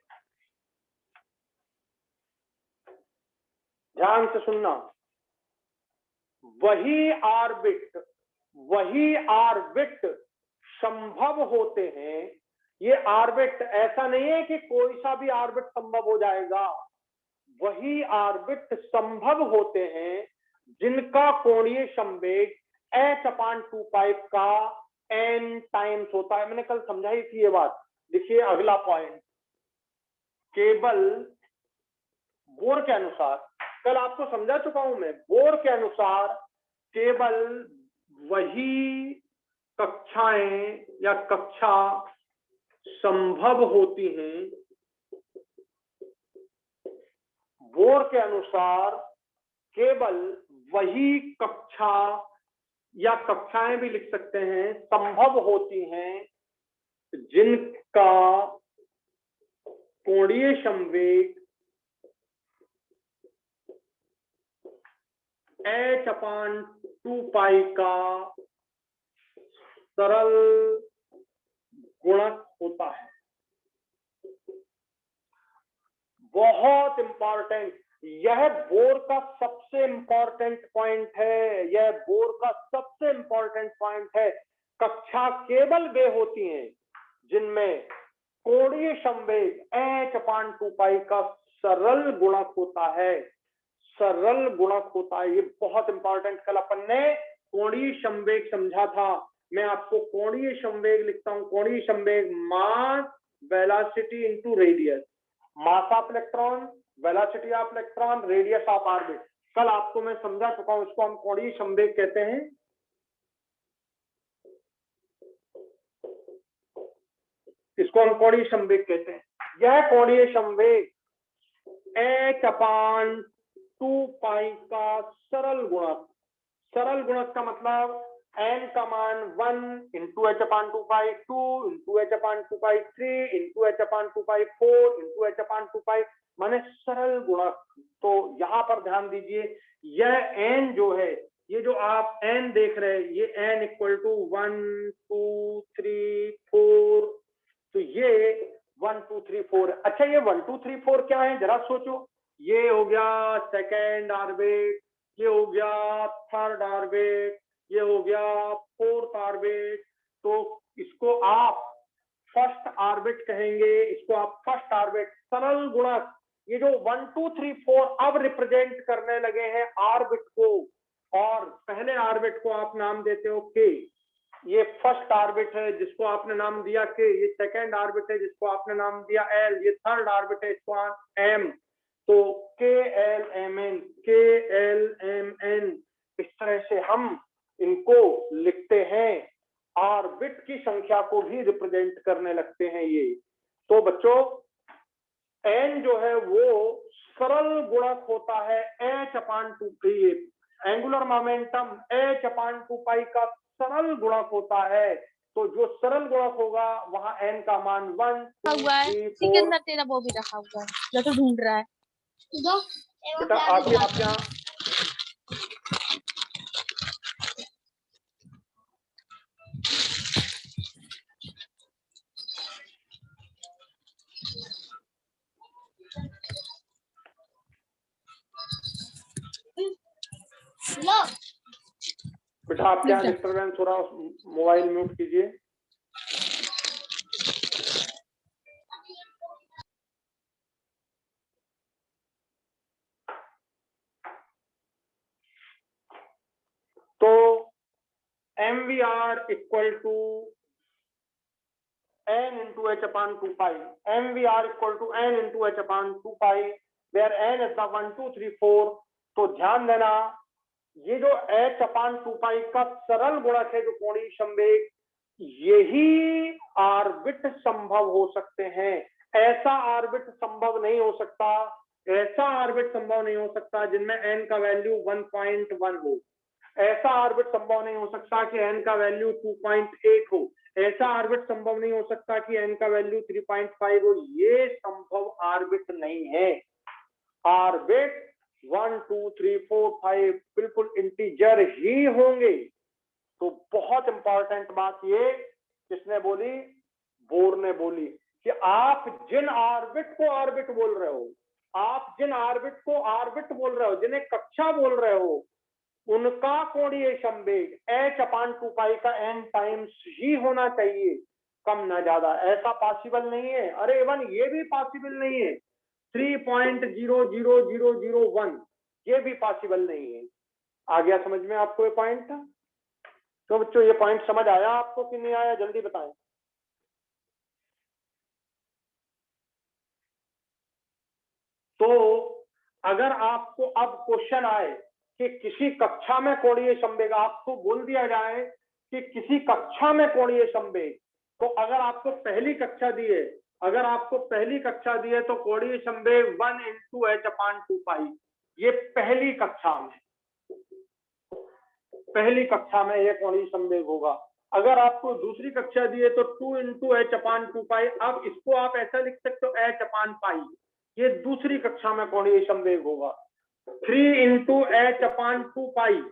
ध्यान से सुनना, वही ऑर्बिट संभव होते हैं। ये ऑर्बिट ऐसा नहीं है कि कोई सा भी ऑर्बिट संभव हो जाएगा, वही ऑर्बिट संभव होते हैं जिनका कोणीय संवेग h/2π का n टाइम्स होता है। मैंने कल समझाई थी ये बात। देखिए अगला पॉइंट, केवल बोर के अनुसार कल आपको समझा चुका हूं मैं, बोर के अनुसार केवल वही कक्षाएं या कक्षा संभव होती हैं, बोर के अनुसार केवल वही कक्षा या कक्षाएं भी लिख सकते हैं संभव होती हैं जिनका कोणीय संवेग h/2 का सरल गुणक होता है। बहुत इंपॉर्टेंट, यह बोर का सबसे इंपॉर्टेंट पॉइंट है, यह बोर का सबसे इंपॉर्टेंट पॉइंट है। कक्षा केवल वे होती हैं जिनमें कोणीय संवेग h/2 का सरल गुणक होता है, सरल गुणक होता है। ये बहुत इंपॉर्टेंट, कल अपन ने कोणीय संवेग समझा था। मैं आपको कोणीय संवेग लिखता हूं, कोणीय संवेग mass velocity into radius, mass of electron, velocity of electron, radius of orbit. कल आपको मैं समझा चुका हूं, इसको हम कोणीय संवेग कहते हैं। इसको हम कोणीय संवेग कहते हैं। यह कोणीय संवेग h/2 का सरल गुणक, सरल गुणक का मतलब n का मान 1 into h/2, 2 into h/2, 3 into h/2, 4 into h/2, माने सरल गुणक। तो यहां पर ध्यान दीजिए, यह n जो है, ये जो आप n देख रहे हैं, ये n इक्वल टू 1 2 3 4, तो ये 1 2 3 4। अच्छा, ये 1 2 3 4 क्या है जरा सोचो। ये हो गया सेकेंड ऑर्बिट, ये हो गया थर्ड ऑर्बिट, ये हो गया फोर्थ ऑर्बिट। तो इसको आप फर्स्ट ऑर्बिट कहेंगे, इसको आप फर्स्ट ऑर्बिट। सरल गुणक, ये जो 1 2 3 4 अब रिप्रेजेंट करने लगे हैं ऑर्बिट को, और पहले ऑर्बिट को आप नाम देते हो के। ये फर्स्ट ऑर्बिट है जिसको आपने नाम दिया के, ये सेकेंड ऑर्बिट है जिसको आपने नाम दिया एल, ये थर्ड ऑर्बिट है इसको एम। तो के एल एम एन, के एल एम एन, इस तरह से हम इनको लिखते हैं, ऑर्बिट की संख्या को भी रिप्रेजेंट करने लगते हैं ये। तो बच्चों, एन जो है वो सरल गुणक होता है h/2, एंगुलर मोमेंटम h/2 का सरल गुणक होता है। तो जो सरल गुणक होगा वहां n का मान 1 2 3 4। तेरा वो भी रखा हुआ है जो तो ढूंढ रहा है बेटा आगे आप यहाँ बेटा आप क्या डिस्टर्बेंस हो रहा है, मोबाइल म्यूट कीजिए। तो MVR equal to n into h/2, MVR equal to n into h/2, where n is the 1 2 3 4। तो ध्यान देना, ये जो h/2 का सरल गुणक है जो कोणीय संवेग, यही ऑर्बिट संभव हो सकते हैं। ऐसा ऑर्बिट संभव नहीं हो सकता, ऐसा ऑर्बिट संभव नहीं हो सकता जिनमें n का वैल्यू 1.1 हो। ऐसा ऑर्बिट संभव नहीं हो सकता कि n का वैल्यू 2.8 हो। ऐसा ऑर्बिट संभव नहीं हो सकता कि n का वैल्यू 3.5 हो। ये संभव ऑर्बिट नहीं है। ऑर्बिट 1 2 3 4 5 बिल्कुल इंटीजर ही होंगे। तो बहुत इंपॉर्टेंट बात ये किसने बोली, बोर ने बोली, कि आप जिन ऑर्बिट को ऑर्बिट बोल रहे हो, आप जिन ऑर्बिट को ऑर्बिट बोल रहे हो, जिन्हें कक्षा बोल रहे हो, उनका कोणीय संवेग h/2 का n टाइम्स ही होना चाहिए, कम ना ज्यादा। ऐसा पॉसिबल नहीं है। अरे इवन ये भी पॉसिबल नहीं है, 3.00001 ये भी पॉसिबल नहीं है। आ गया समझ में आपको ये पॉइंट? तो बच्चों ये पॉइंट समझ आया आपको कि नहीं आया, जल्दी बताएं। तो अगर आपको अब क्वेश्चन आए कि किसी कक्षा में कोणीय संवेग, आपको बोल दिया जाए कि किसी कक्षा में कोणीय संवेग, तो अगर आपको पहली कक्षा दी है, तो कोणीय संवेग 1 × h/2 पाई, ये पहली कक्षा में ये कोणीय संवेग होगा। अगर आपको दूसरी कक्षा दी है तो 2 × h/2 पाई। अब इसको आप ऐसा लिख सकते हो h/पाई, ये दूसरी कक्षा में कोणीय संवेग होगा। 3 × h/2 पाई,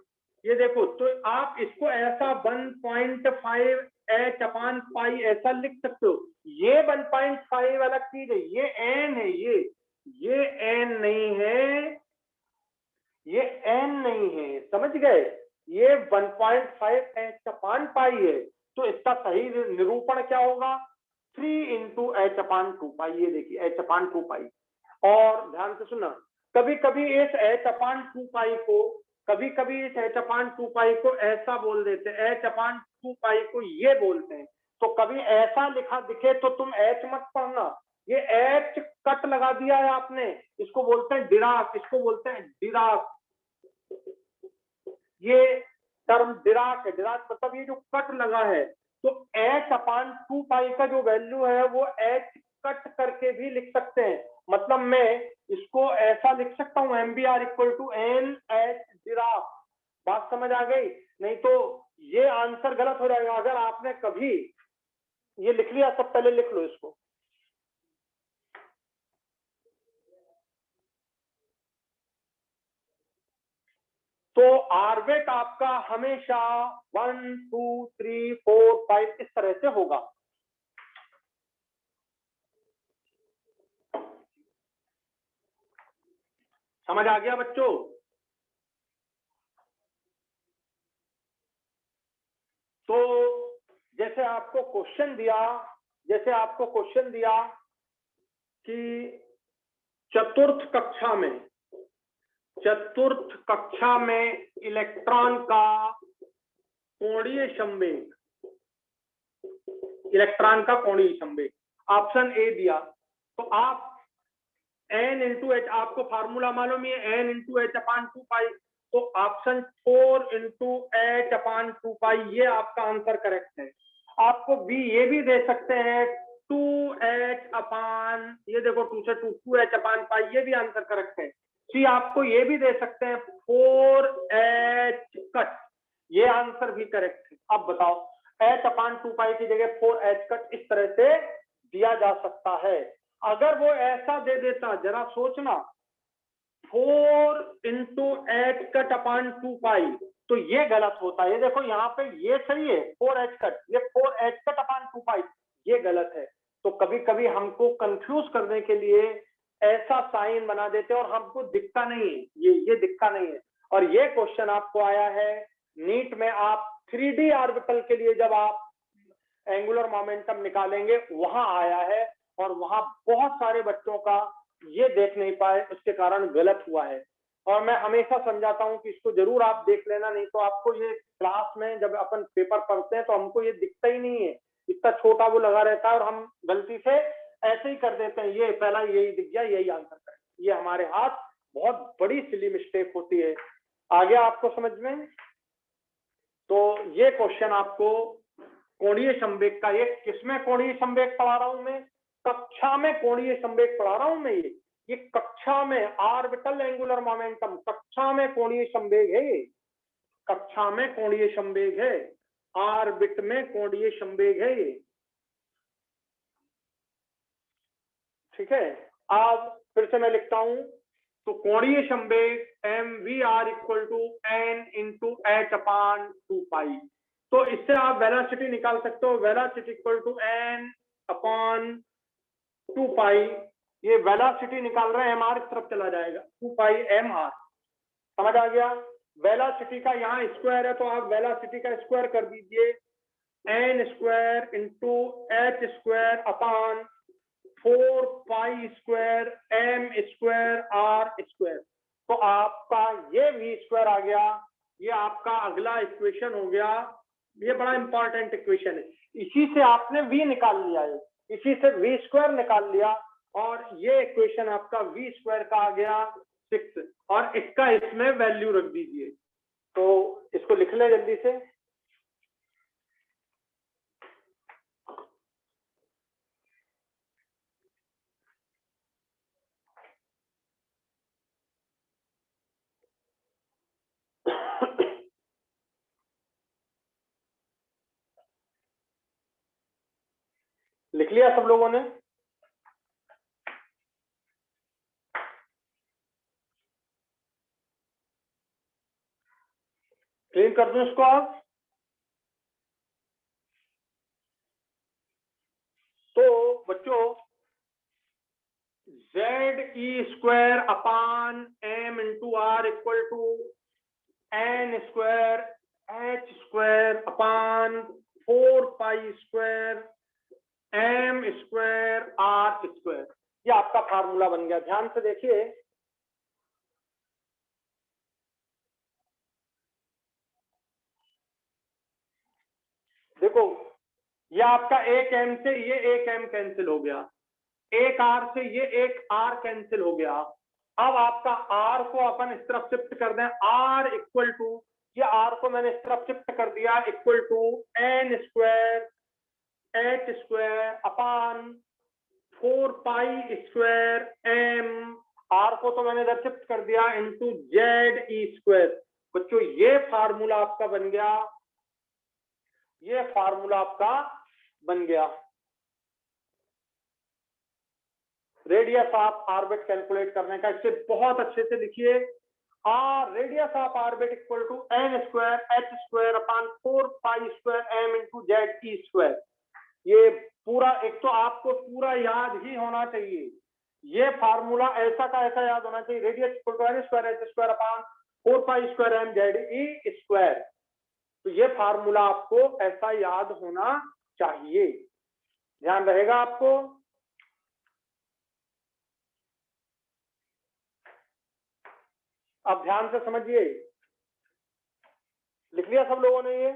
ये देखो, तो आप इसको ऐसा 1.5 h/पाई ऐसा लिख सकते हो। ये 1.5 अलग चीज है, ये n है, ये n नहीं है, ये n नहीं है, समझ गए? ये 1.5 h/पाई है, तो इसका सही निरूपण क्या होगा? 3 × h/2 पाई। ये देखिए h/2 पाई। और ध्यान से सुनना, कभी कभी इस h/2 पाई को ऐसा बोल देते हैं, h/2 पाई को ये बोलते हैं। तो कभी ऐसा लिखा दिखे तो तुम h मत पढ़ना, ये h कट लगा दिया है आपने, इसको बोलते हैं डिराक, ये टर्म डिराक है। डिराक मतलब ये जो कट लगा है, तो h/2 पाई का जो वैल्यू है वो h कट करके भी लिख सकते हैं। मतलब मैं इसको ऐसा लिख सकता हूँ, MBR = NH डिराक। बात समझ आ गई? नहीं तो ये आंसर गलत हो जाएगा। अगर आपने कभी ये लिख लिया, सब पहले लिख लो इसको। तो ऑर्बिट आपका हमेशा 1 2 3 4 5 इस तरह से होगा। समझ आ गया बच्चों? तो जैसे आपको क्वेश्चन दिया कि चतुर्थ कक्षा में इलेक्ट्रॉन का कोणीय संवेग, ऑप्शन ए दिया, तो आप n × h, आपको फार्मूला मालूम है n × h/2 पाई, तो ऑप्शन 4 × h/2 पाई ये आपका आंसर करेक्ट है। आपको बी ये भी दे सकते हैं 2h/, ये देखो 2 से 2h/पाई, ये भी आंसर करेक्ट है। सी आपको ये भी दे सकते हैं 4h कट, ये आंसर भी करेक्ट है। अब बताओ, h/2 पाई की जगह 4h कट इस तरह से दिया जा सकता है। अगर वो ऐसा दे देता, जरा सोचना, 4 × h कट/2 पाई, तो ये गलत होता है। ये देखो यहाँ पे ये सही है 4h कट, ये 4h कट/2 पाई, ये गलत है। तो कभी कभी हमको कंफ्यूज करने के लिए ऐसा साइन बना देते हैं और हमको दिखता नहीं है, ये दिखता नहीं है। और ये क्वेश्चन आपको आया है नीट में, आप 3D ऑर्बिटल के लिए जब आप एंगुलर मोमेंटम निकालेंगे वहां आया है, और वहां बहुत सारे बच्चों का ये देख नहीं पाए, उसके कारण गलत हुआ है। और मैं हमेशा समझाता हूं कि इसको जरूर आप देख लेना, नहीं तो आपको ये क्लास में जब अपन पेपर पढ़ते हैं तो हमको ये दिखता ही नहीं है, इतना छोटा वो लगा रहता है और हम गलती से ऐसे ही कर देते हैं, ये पहला यही दिख गया, यही आंसर करें, ये हमारे हाथ बहुत बड़ी सिली मिस्टेक होती है। आ गया आपको समझ में? तो ये क्वेश्चन आपको कोणीय संवेग का, ये किसमें कोणीय संवेग पढ़ा रहा हूं मैं? कक्षा में कोणीय संवेग पढ़ा रहा हूं मैं। ये कक्षा में ऑर्बिटल एंगुलर मोमेंटम, कक्षा में कोणीय संवेग है, ये कक्षा में कोणीय संवेग है, ऑर्बिट में कोणीय संवेग है ये, ठीक है। अब फिर से मैं लिखता हूं, तो कोणीय संवेग MVR = N × h/2 पाई। तो इससे आप वेलोसिटी निकाल सकते हो, वेलोसिटी = N/2 पाई। ये वेलोसिटी निकाल रहे हैं, MR इस तरफ चला जाएगा, 2 पाई MR। समझ आ गया? वेलोसिटी का यहाँ स्क्वायर है, तो आप वेलोसिटी का स्क्वायर कर दीजिए, N² × h² 4 पाई² M² R²। तो आपका ये V² आ गया, ये आपका अगला इक्वेशन हो गया। ये बड़ा इंपॉर्टेंट इक्वेशन है, इसी से आपने V निकाल लिया है, इसी से V² निकाल लिया, और ये इक्वेशन आपका V² का आ गया 6 और इसका इसमें वैल्यू रख दीजिए। तो इसको लिख ले जल्दी से। लिख लिया सब लोगों ने? क्लीन कर दूं इसको आप? तो बच्चों ZE² upon M into R equal to N² H² upon 4π² M² R²। ये आपका फार्मूला बन गया। ध्यान से देखिए, देखो ये आपका एक M से ये एक M कैंसिल हो गया, एक R से ये एक R कैंसिल हो गया। अब आपका R को अपन इस तरफ शिफ्ट कर दें, R इक्वल टू, ये R को मैंने इस तरफ शिफ्ट कर दिया, equal to N² H² upon 4π² M, R को तो मैंने इधर शिफ्ट कर दिया, इंटू ZE²। बच्चों ये फार्मूला आपका बन गया, ये फार्मूला आपका बन गया। रेडियस ऑफ ऑर्बिट कैलकुलेट करने का। इससे बहुत अच्छे से लिखिए, radius of orbit equal to N² H² upon 4π² M into ZE²। ये पूरा, एक तो आपको पूरा याद ही होना चाहिए, ये फार्मूला ऐसा का ऐसा याद होना चाहिए। Radius equal to N² H² upon 4π² M ZE²। तो ये फार्मूला आपको ऐसा याद होना चाहिए, ध्यान रहेगा आपको। अब ध्यान से समझिए, लिख लिया सब लोगों ने ये?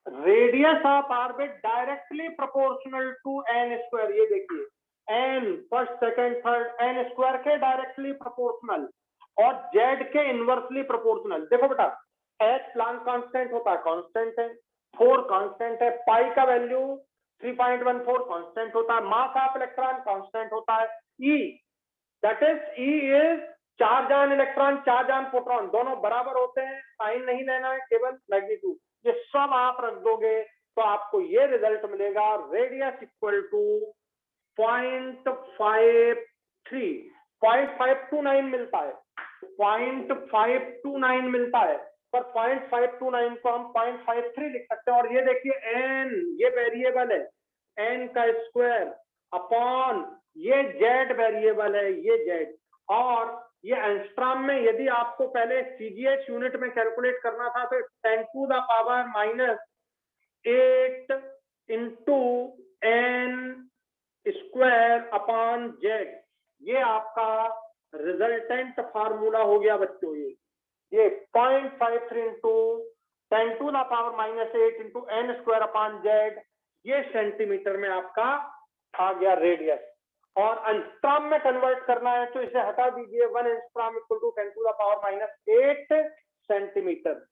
Radius of orbit directly proportional to N²। ये देखिए, N first second third N² के डायरेक्टली प्रोपोर्शनल और Z के इनवर्सली प्रोपोर्शनल। देखो बेटा, H प्लांक कांस्टेंट होता है, कांस्टेंट है, 4 कांस्टेंट है, पाई का वैल्यू 3.14 कांस्टेंट होता है, मास ऑफ इलेक्ट्रॉन कांस्टेंट होता है, E that is E is charge on electron, charge on proton, दोनों बराबर होते हैं, साइन नहीं लेना है, केवल मैग्नीट्यूड। ये सब आप रख दोगे तो आपको ये रिजल्ट मिलेगा, रेडियस इक्वल टू 0.529 मिलता है, 0.529 मिलता है, पर 0.529 को हम 0.53 लिख सकते हैं। और ये देखिए n, ये वेरिएबल है, n का स्क्वायर अपॉन ये z वेरिएबल है, ये z, और ये एंस्ट्रॉम में यदि आपको पहले CGH यूनिट में कैलकुलेट करना था तो 10⁻⁸ इंटू N² अपॉन z, ये आपका रिजल्टेंट फार्मूला हो गया बच्चों। ये 0.53 into 10⁻⁸ into N² upon z, ये सेंटीमीटर में आपका आ गया रेडियस। और एंस्ट्रॉम में कन्वर्ट करना है तो इसे हटा दीजिए, 1 एंस्ट्रॉम इक्वल टू 10⁻⁸ सेंटीमीटर।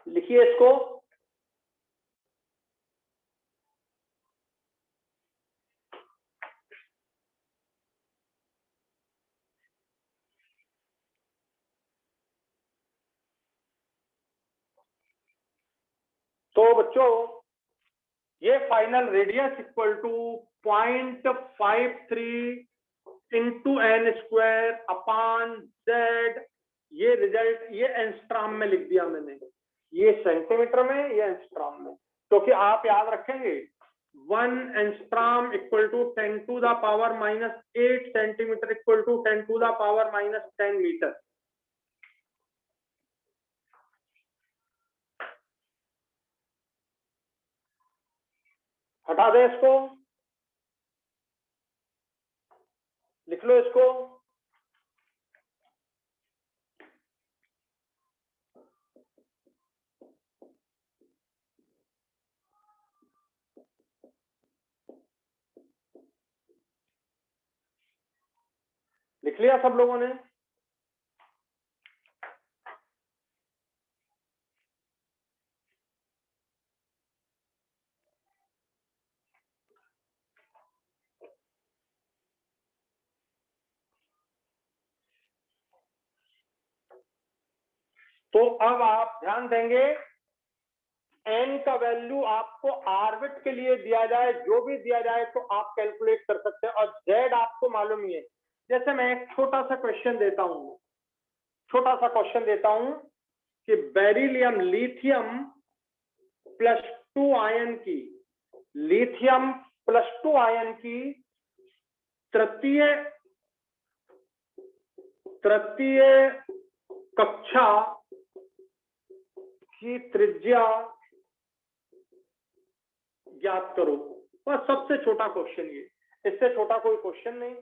लिखिए इसको, तो बच्चों ये final radius equal to 0.53 into N² upon z, ये रिजल्ट, ये एंस्ट्रॉम में लिख दिया मैंने, ये सेंटीमीटर में, ये एंस्ट्रॉम में, क्योंकि तो आप याद रखेंगे 1 angstrom equal to 10⁻⁸ centimetre equal to 10⁻⁻10 metre. हटा दें इसको, लिख लो इसको। लिख लिया सब लोगों ने? तो अब आप ध्यान देंगे, एन का वैल्यू आपको ऑर्बिट के लिए दिया जाए, जो भी दिया जाए तो आप कैलकुलेट कर सकते हैं, और जेड आपको मालूम ही है। जैसे मैं एक छोटा सा क्वेश्चन देता हूं कि बेरिलियम लिथियम +2 आयन की, लिथियम +2 आयन की तृतीय कक्षा की त्रिज्या ज्ञात करो। बस सबसे छोटा क्वेश्चन ये, इससे छोटा कोई क्वेश्चन नहीं।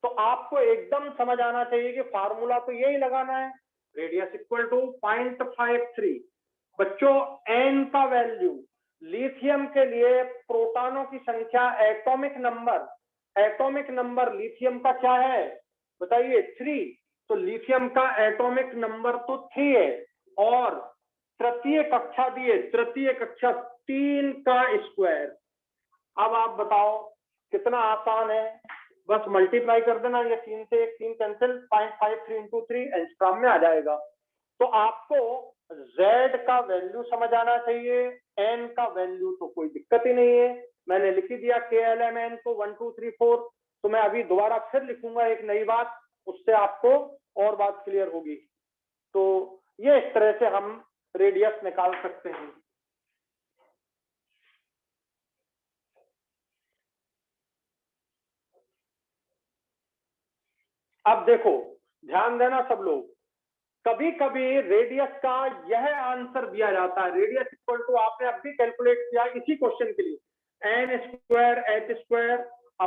तो आपको एकदम समझ आना चाहिए कि फार्मूला तो यही लगाना है, रेडियस इक्वल टू 0.53। बच्चों एन का वैल्यू, लिथियम के लिए प्रोटॉनों की संख्या, एटॉमिक नंबर लिथियम का क्या है बताइए? 3। तो लिथियम का एटॉमिक नंबर तो 3 है, और तृतीय कक्षा दिए, तृतीय कक्षा 3 का स्क्वायर। अब आप बताओ कितना आसान है, बस मल्टीप्लाई कर देना, ये 3 से 3 कैंसिल, 0.53 × 3 एंगस्ट्रॉम में आ जाएगा। तो आपको Z का वैल्यू समझ आना चाहिए, N का वैल्यू तो कोई दिक्कत ही नहीं है, मैंने लिख ही दिया KLMN को 1 2 3 4। तो मैं अभी दोबारा फिर लिखूंगा एक नई बात, उससे आपको और बात क्लियर होगी। तो ये इस तरह से हम रेडियस निकाल सकते हैं। अब देखो, ध्यान देना सब लोग, कभी कभी रेडियस का यह आंसर दिया जाता है, रेडियस इक्वल टू, आपने अभी कैलकुलेट किया इसी क्वेश्चन के लिए, n² h² /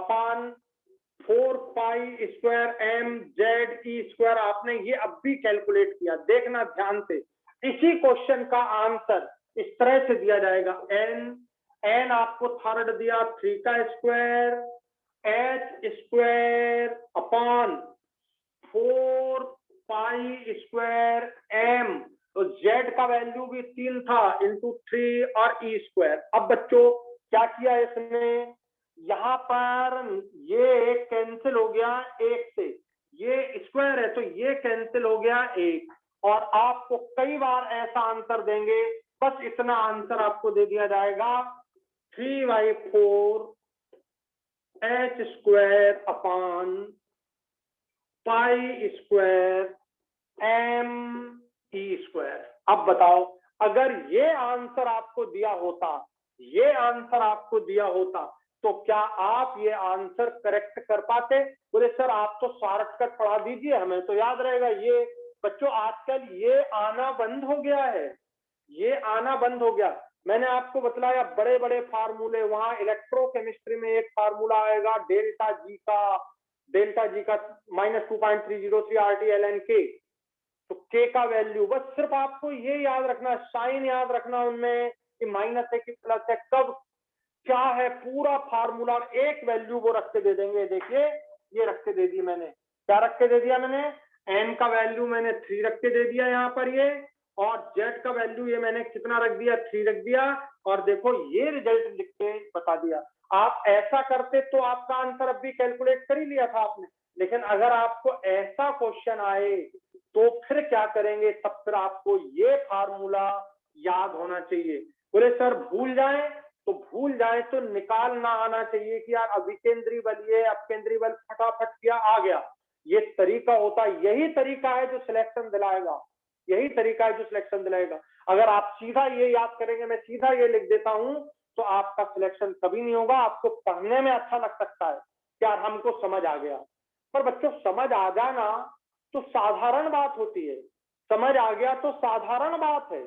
4π² mze², आपने ये अब भी कैलकुलेट किया, देखना ध्यान से। इसी क्वेश्चन का आंसर इस तरह से दिया जाएगा, n आपको थर्ड दिया 3 का स्क्वायर, h² / 4π² m, तो z का वैल्यू भी 3 था, इंटू 3 और e²। अब बच्चों क्या किया इसने, यहां पर ये कैंसिल हो गया 1 से, ये स्क्वायर है तो ये कैंसिल हो गया 1, और आपको कई बार ऐसा आंसर देंगे, बस इतना आंसर आपको दे दिया जाएगा, 3/4 h² / π² me²। अब बताओ, अगर ये आंसर आपको दिया होता, तो क्या आप ये आंसर करेक्ट कर पाते? बोले सर आप तो शॉर्टकट पढ़ा दीजिए, हमें तो याद रहेगा। ये बच्चों आजकल ये आना बंद हो गया है, मैंने आपको बतलाया बड़े बड़े फार्मूले, वहां इलेक्ट्रोकेमिस्ट्री में एक फार्मूला आएगा डेल्टा जी का -2.303 RT/ln K। तो K का वैल्यू बस सिर्फ आपको ये याद रखना, साइन याद रखना उनमें कि माइनस है कि प्लस है, कब क्या है, पूरा फार्मूला एक वैल्यू वो रख के दे देंगे। देखिए ये रख के दे दी मैंने, क्या रख के दे दिया मैंने, n का वैल्यू मैंने 3 रख के दे दिया यहाँ पर ये, और z का वैल्यू ये मैंने कितना रख दिया, 3 रख दिया, और देखो ये रिजल्ट लिख के बता दिया। आप ऐसा करते तो आपका आंसर अब भी कैलकुलेट कर ही लिया था आपने, लेकिन अगर आपको ऐसा क्वेश्चन आए तो फिर क्या करेंगे, तब फिर आपको ये फार्मूला याद होना चाहिए। बोले सर भूल जाए तो निकाल ना आना चाहिए कि यार अभिकेंद्री बल ये, अपकेंद्री बल फटाफट किया आ गया, ये तरीका होता है, यही तरीका है जो सिलेक्शन दिलाएगा। अगर आप सीधा ये याद करेंगे, मैं सीधा ये लिख देता हूं, तो आपका सिलेक्शन कभी नहीं होगा। आपको पढ़ने में अच्छा लग सकता है कि यार हमको समझ आ गया, पर बच्चों समझ आ जाना तो साधारण बात होती है, समझ आ गया तो साधारण बात है,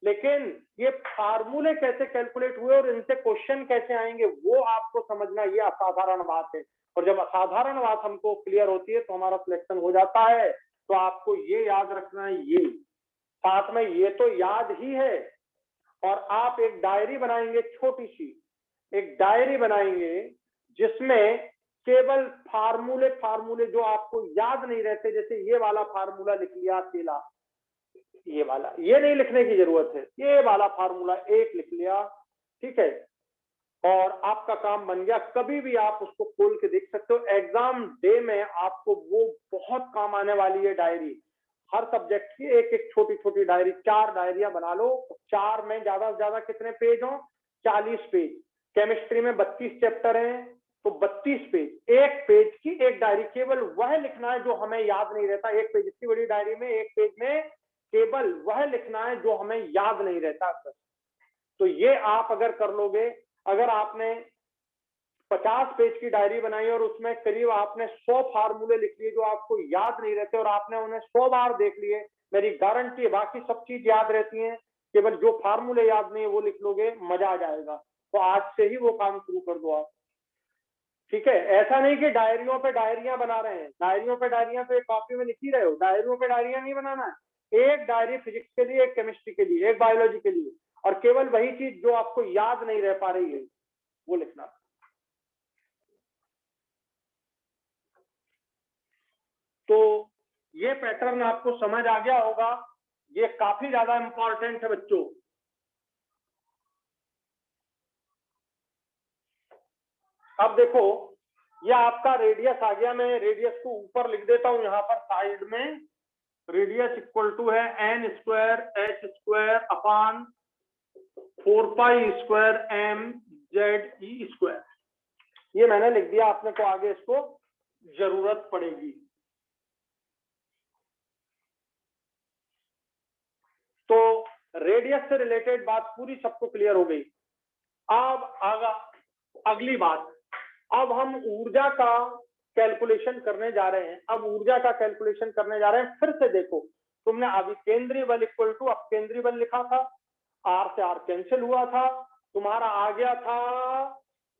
लेकिन ये फार्मूले कैसे कैलकुलेट हुए और इनसे क्वेश्चन कैसे आएंगे वो आपको समझना, ये असाधारण बात है। और जब असाधारण बात हमको क्लियर होती है तो हमारा सिलेक्शन हो जाता है। तो आपको ये याद रखना है, ये साथ में ये तो याद ही है, और आप एक डायरी बनाएंगे, छोटी सी एक डायरी बनाएंगे जिसमें केवल फार्मूले जो आपको याद नहीं रहते, जैसे ये वाला फार्मूला लिख लिया अकेला, ये वाला, ये नहीं लिखने की जरूरत है, ये वाला फार्मूला एक लिख लिया, ठीक है, और आपका काम बन गया। कभी भी आप उसको खोल के देख सकते हो, एग्जाम डे में आपको वो बहुत काम आने वाली है डायरी। हर सब्जेक्ट की एक एक छोटी छोटी डायरी, 4 डायरियां बना लो, 4 में ज्यादा से ज्यादा कितने पेज हो, 40 पेज। केमिस्ट्री में 32 चैप्टर हैं, तो 32 पेज, एक पेज की एक डायरी, केवल वह लिखना है जो हमें याद नहीं रहता। एक पेज इतनी बड़ी डायरी में, एक पेज में केवल वह लिखना है जो हमें याद नहीं रहता। तो ये आप अगर कर लोगे, अगर आपने 50 पेज की डायरी बनाई और उसमें करीब आपने 100 फार्मूले लिख लिए जो आपको याद नहीं रहते, और आपने उन्हें 100 बार देख लिए, मेरी गारंटी है बाकी सब चीज याद रहती हैं, केवल जो फार्मूले याद नहीं है वो लिख लोगे, मजा आ जाएगा। तो आज से ही वो काम शुरू कर दो आप, ठीक है। ऐसा नहीं कि डायरियों पे डायरियां बना रहे हैं, डायरियों पे डायरियां तो एक कॉपी में लिख ही रहे हो, डायरियों पे डायरियां नहीं बनाना है। एक डायरी फिजिक्स के लिए, एक केमिस्ट्री के लिए, एक बायोलॉजी के लिए, और केवल वही चीज जो आपको याद नहीं रह पा रही है वो लिखना। तो ये पैटर्न आपको समझ आ गया होगा, ये काफी ज्यादा इंपॉर्टेंट है बच्चों। अब देखो, ये आपका रेडियस आ गया, मैं रेडियस को ऊपर लिख देता हूं यहां पर साइड में। रेडियस इक्वल टू है n square h square upon 4 pi square m z e square. ये मैंने लिख दिया, आपने को आगे इसको जरूरत पड़ेगी। तो रेडियस से रिलेटेड बात पूरी सबको क्लियर हो गई। अब अगली बात, अब हम ऊर्जा का कैलकुलेशन करने जा रहे हैं। अब ऊर्जा का कैलकुलेशन करने जा रहे हैं। फिर से देखो, तुमने अभी केंद्रीय बल इक्वल टू अपकेंद्रीय बल लिखा था, आर से आर कैंसिल हुआ था, तुम्हारा आ गया था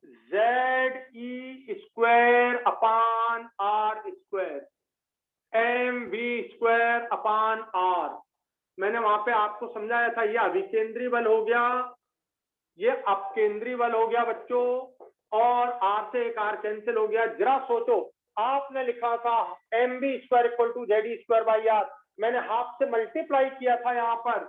Z E square upon R square, M V square upon R. मैंने वहां पे आपको समझाया था, ये अभिकेंद्रीय बल हो गया, ये अपकेंद्रीय बल हो गया बच्चों, और आर से एक आर कैंसिल हो गया। जरा सोचो, आपने लिखा था M B square equal to Z square by R, मैंने हाफ से मल्टीप्लाई किया था, यहाँ पर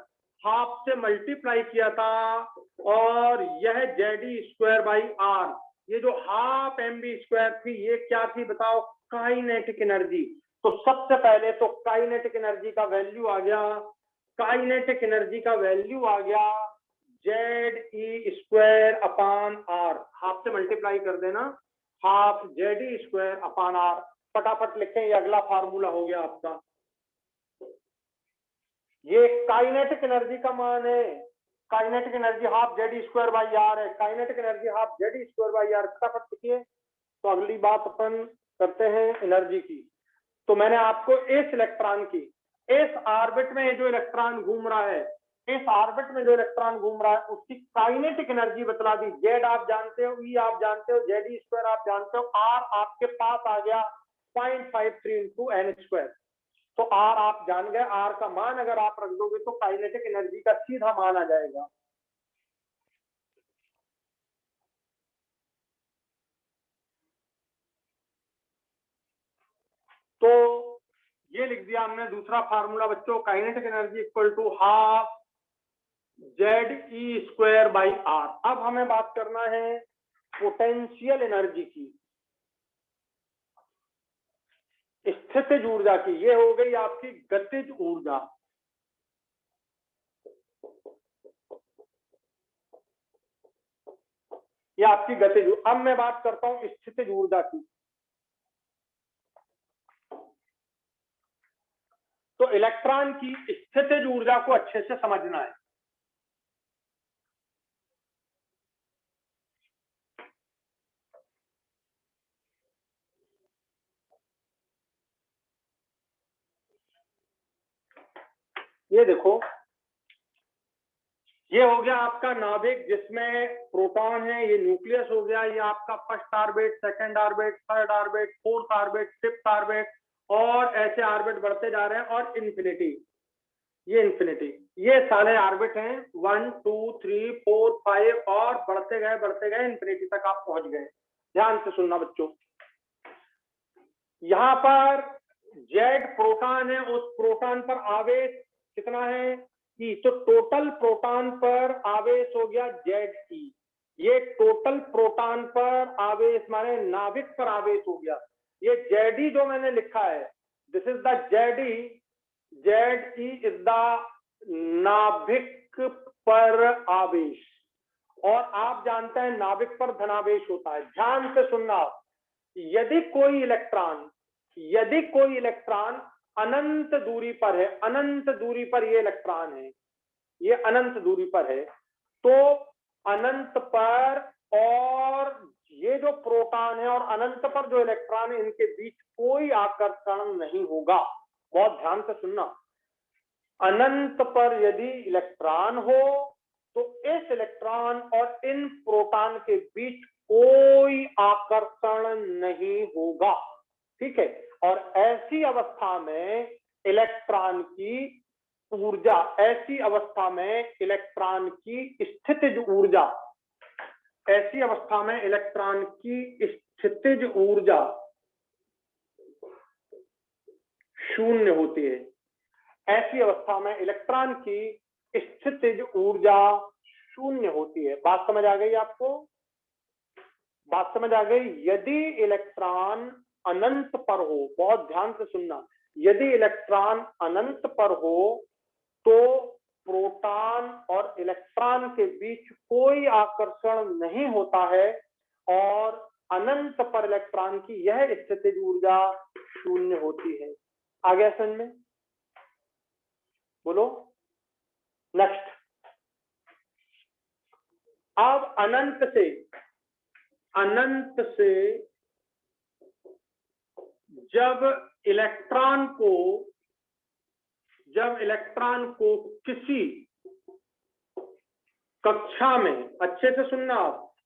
हाफ से मल्टीप्लाई किया था, और यह जेड स्क्वायर बाई आर, ये जो हाफ एम बी स्क्वायर थी ये क्या थी बताओ, काइनेटिक एनर्जी। तो सबसे पहले तो काइनेटिक एनर्जी का वैल्यू आ गया, काइनेटिक एनर्जी का वैल्यू आ गया Z E square upon R, half से मल्टीप्लाई कर देना, half Z E square upon R. फटाफट लिखें, ये अगला फार्मूला हो गया आपका। ये काइनेटिक एनर्जी का मान है, kinetic energy half Z square by R है, kinetic energy half Z square by R. फटाफट लिखिए। तो अगली बात अपन करते हैं एनर्जी की। तो मैंने आपको इस इलेक्ट्रॉन की, इस ऑर्बिट में जो इलेक्ट्रॉन घूम रहा है, इस ऑर्बिट में जो इलेक्ट्रॉन घूम रहा है उसकी काइनेटिक एनर्जी बतला दी। जेड आप जानते हो, ई आप जानते हो, जेड स्क्वायर आप जानते हो, आर आपके पास आ गया 0.53 इंटू एन स्क्वायर। तो आर आप जान गए, आर का मान अगर आप रख दोगे तो काइनेटिक एनर्जी का सीधा मान आ जाएगा। तो ये लिख दिया हमने दूसरा फार्मूला बच्चों, kinetic energy equal to half Z E square by R. अब हमें बात करना है पोटेंशियल एनर्जी की, स्थितिज ऊर्जा की। ये हो गई आपकी गतिज ऊर्जा। ये आपकी गतिज। अब मैं बात करता हूं स्थितिज ऊर्जा की। तो इलेक्ट्रॉन की स्थितिज ऊर्जा को अच्छे से समझना है। ये देखो, ये हो गया आपका नाभिक जिसमें प्रोटॉन है, ये न्यूक्लियस हो गया, ये आपका first orbit, second orbit, third orbit, fourth orbit, fifth orbit, और ऐसे ऑर्बिट बढ़ते जा रहे हैं, और इन्फिनिटी। ये इन्फिनिटी, ये सारे ऑर्बिट हैं 1 2 3 4 5 और बढ़ते गए इन्फिनिटी तक आप पहुंच गए। ध्यान से सुनना बच्चों, यहां पर जेड प्रोटॉन है, उस प्रोटॉन पर आवेश कितना है ई, तो टोटल प्रोटॉन पर आवेश हो गया जेड ई। ये टोटल प्रोटॉन पर आवेश माने नाभिक पर आवेश हो गया। ये जेड ई जो मैंने लिखा है, this is the Z E, Z E is the नाभिक पर आवेश। और आप जानते हैं नाभिक पर धनावेश होता है। ध्यान से सुनना, यदि कोई इलेक्ट्रॉन अनंत दूरी पर है, अनंत दूरी पर ये इलेक्ट्रॉन है, ये अनंत दूरी पर है, तो अनंत पर और ये जो प्रोटॉन है और अनंत पर जो इलेक्ट्रॉन है, इनके बीच कोई आकर्षण नहीं होगा। बहुत ध्यान से सुनना, अनंत पर यदि इलेक्ट्रॉन हो तो इस इलेक्ट्रॉन और इन प्रोटॉन के बीच कोई आकर्षण नहीं होगा, ठीक है। और ऐसी अवस्था में इलेक्ट्रॉन की ऊर्जा, ऐसी अवस्था में इलेक्ट्रॉन की स्थितिज ऊर्जा, ऐसी अवस्था में इलेक्ट्रॉन की स्थितिज ऊर्जा शून्य होती है। ऐसी अवस्था में इलेक्ट्रॉन की स्थितिज ऊर्जा शून्य होती है। बात समझ आ गई आपको? बात समझ आ गई? यदि इलेक्ट्रॉन अनंत पर हो, बहुत ध्यान से सुनना, यदि इलेक्ट्रॉन अनंत पर हो तो प्रोटॉन और इलेक्ट्रॉन के बीच कोई आकर्षण नहीं होता है और अनंत पर इलेक्ट्रॉन की यह स्थितिज ऊर्जा शून्य होती है। आ गया समझ में? बोलो नेक्स्ट। अब अनंत से जब इलेक्ट्रॉन को किसी कक्षा में, अच्छे से सुनना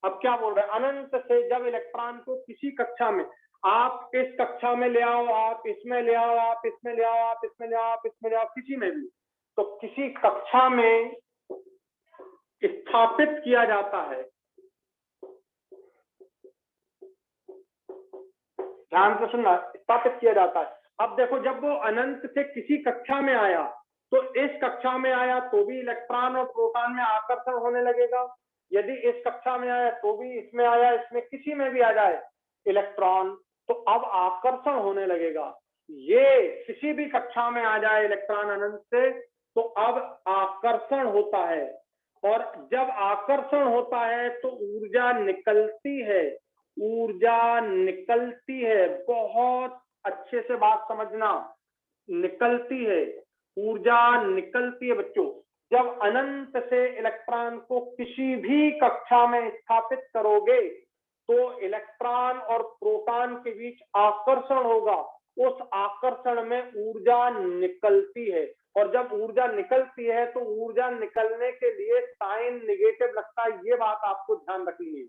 अब क्या बोल रहे हैं, अनंत से जब इलेक्ट्रॉन को किसी कक्षा में, आप इस कक्षा में ले आओ, आप इसमें ले आओ, आप इसमें ले आओ, आप इसमें ले आओ, आप इसमें ले आओ, किसी में भी, तो किसी कक्षा में स्थापित किया जाता है। ध्यान से सुनना, स्थापित किया जाता है। अब देखो, जब वो अनंत से किसी कक्षा में आया तो इस कक्षा में आया तो भी इलेक्ट्रॉन और प्रोटॉन में आकर्षण होने लगेगा। यदि इस कक्षा में आया तो भी इसमें आया, इसमें किसी में भी आ जाए इलेक्ट्रॉन, तो अब आकर्षण होने लगेगा। ये किसी भी कक्षा में आ जाए इलेक्ट्रॉन अनंत से तो अब आकर्षण होता है, और जब आकर्षण होता है तो ऊर्जा निकलती है, ऊर्जा निकलती है। बहुत अच्छे से बात समझना, निकलती है, ऊर्जा निकलती है बच्चों। जब अनंत से इलेक्ट्रॉन को किसी भी कक्षा में स्थापित करोगे तो इलेक्ट्रॉन और प्रोटॉन के बीच आकर्षण होगा, उस आकर्षण में ऊर्जा निकलती है। और जब ऊर्जा निकलती है तो ऊर्जा निकलने के लिए साइन नेगेटिव लगता है। ये बात आपको ध्यान रखनी है,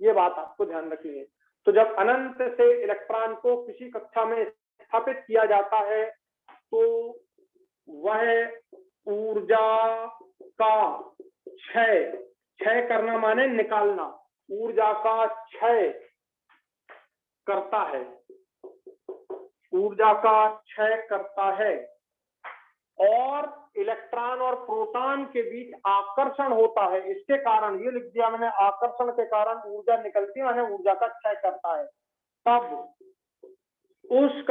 ये बात आपको ध्यान रखनी है। तो जब अनंत से इलेक्ट्रॉन को किसी कक्षा में स्थापित किया जाता है तो वह ऊर्जा का क्षय करना माने निकालना, ऊर्जा का क्षय करता है, ऊर्जा का क्षय करता है। और इलेक्ट्रॉन और प्रोटॉन के बीच आकर्षण होता है। इसके कारण ये लिख दिया मैंने, आकर्षण के कारण ऊर्जा निकलती है, माने ऊर्जा का क्षय करता है। तब उस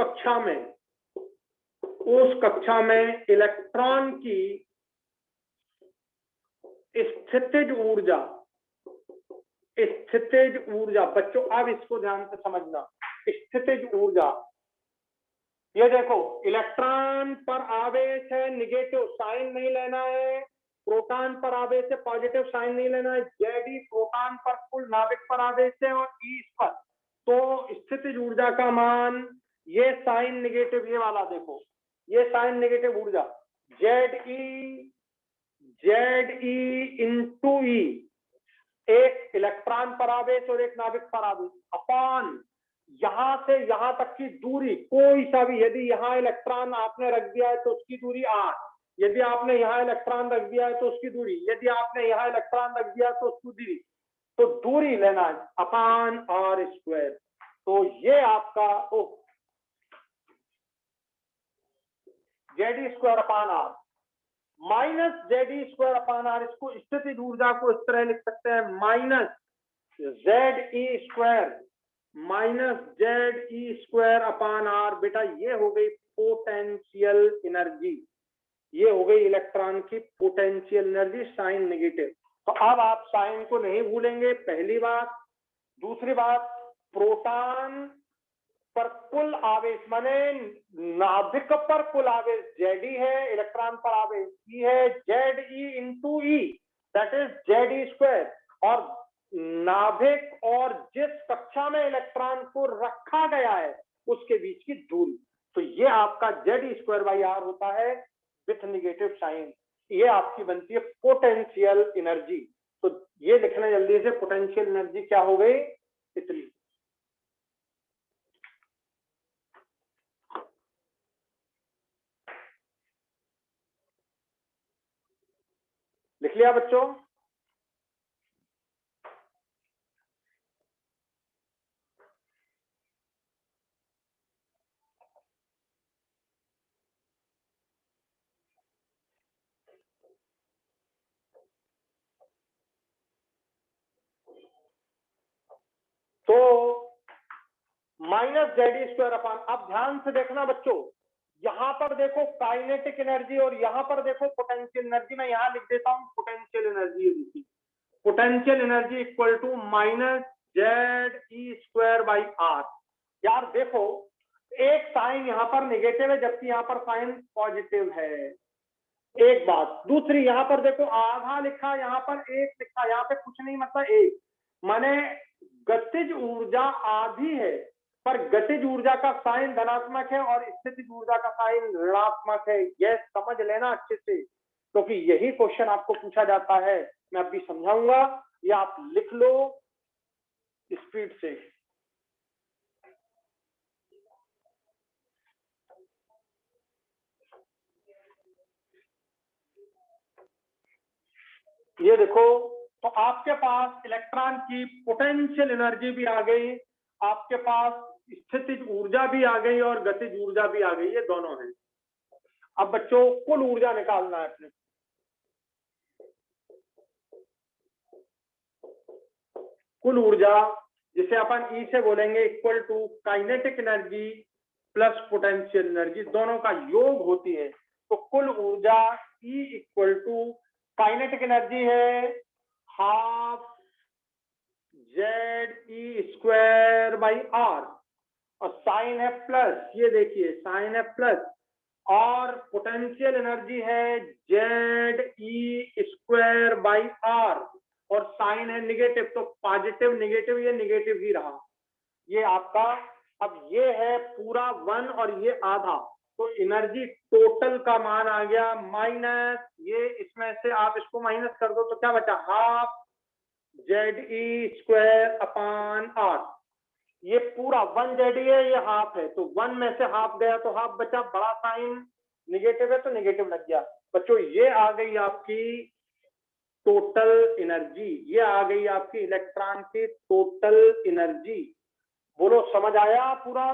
कक्षा में इलेक्ट्रॉन की स्थितिज ऊर्जा बच्चों, अब इसको ध्यान से समझना, स्थितिज ऊर्जा। ये देखो, इलेक्ट्रॉन पर आवेश है निगेटिव, साइन नहीं लेना है। प्रोटॉन पर आवेश है पॉजिटिव, साइन नहीं लेना है। जेडी प्रोटॉन पर कुल नाभिक पर आवेश है और ई इस पर। तो स्थितिज ऊर्जा का मान, ये साइन नेगेटिव, ये वाला देखो, ये साइन नेगेटिव ऊर्जा जेड ई इंटू ई, एक इलेक्ट्रॉन पर आवेश और एक नाभिक पर आवेश, अपॉन यहां से यहां तक की दूरी कोई सा भी, यदि यहां इलेक्ट्रॉन आपने रख दिया है तो उसकी दूरी 8, यदि आपने यहाँ इलेक्ट्रॉन रख दिया है तो उसकी दूरी, यदि आपने यहाँ इलेक्ट्रॉन रख दिया तो उसकी दूरी, तो दूरी लेना है अपान आर स्क्वायर। तो ये आपका Z square upon R minus Z square upon R, इसको स्थितिज ऊर्जा को इस तरह लिख सकते हैं minus Z E square minus Z E square upon R. बेटा ये हो गई पोटेंशियल एनर्जी, ये हो गई इलेक्ट्रॉन की पोटेंशियल एनर्जी साइन नेगेटिव। तो अब आप साइन को नहीं भूलेंगे, पहली बात। दूसरी बात, प्रोटॉन पर कुल आवेश माने नाभिक पर कुल आवेश जेड ई है, इलेक्ट्रॉन पर आवेश ई है, Z E into E that is Z E square. और नाभिक और जिस कक्षा में इलेक्ट्रॉन को रखा गया है उसके बीच की दूरी, तो ये आपका जेड स्क्वायर बाई आर होता है विथ निगेटिव साइन। ये आपकी बनती है पोटेंशियल एनर्जी। तो ये लिखना जल्दी से, पोटेंशियल एनर्जी क्या हो गई इतनी। लिख लिया बच्चों? तो माइनस जेड स्क्वायर अपान, अब ध्यान से देखना बच्चों, यहां पर देखो काइनेटिक एनर्जी और यहां पर देखो पोटेंशियल एनर्जी। मैं यहां लिख देता हूं पोटेंशियल एनर्जी, देखिए potential energy equal to minus Z E square by R. यार देखो, एक साइन यहां पर नेगेटिव है जबकि यहां पर साइन पॉजिटिव है, एक बात। दूसरी, यहां पर देखो आधा लिखा, यहां पर एक लिखा, यहां पे कुछ नहीं मतलब एक, माने गतिज ऊर्जा आधी है पर गतिज ऊर्जा का साइन धनात्मक है और स्थितिज ऊर्जा का साइन ऋणात्मक है। यह समझ लेना अच्छे से, क्योंकि यही क्वेश्चन आपको पूछा जाता है। मैं अभी समझाऊंगा, या आप लिख लो स्पीड से। ये देखो, तो आपके पास इलेक्ट्रॉन की पोटेंशियल एनर्जी भी आ गई, आपके पास स्थितिज ऊर्जा भी आ गई और गतिज ऊर्जा भी आ गई, ये दोनों है। अब बच्चों कुल ऊर्जा निकालना है अपने। कुल ऊर्जा जिसे अपन ई से बोलेंगे equal to kinetic energy plus potential energy, दोनों का योग होती है। तो कुल ऊर्जा E equal to kinetic energy है half Z E square by R, और साइन है प्लस, ये देखिए साइन है प्लस, और पोटेंशियल एनर्जी है Z E square by R और साइन है निगेटिव। तो पॉजिटिव निगेटिव, ये निगेटिव ही रहा, ये आपका। अब ये है पूरा 1 और ये आधा, तो एनर्जी टोटल का मान आ गया माइनस, ये इसमें से आप इसको माइनस कर दो तो क्या बचा, half Z E square upon R. ये पूरा 1 जेड ई है, ये हाफ है, तो 1 में से हाफ गया तो हाफ बचा, बड़ा साइन निगेटिव है तो निगेटिव लग गया। बच्चों ये आ गई आपकी टोटल एनर्जी, ये आ गई आपकी इलेक्ट्रॉन की टोटल एनर्जी। बोलो समझ आया पूरा?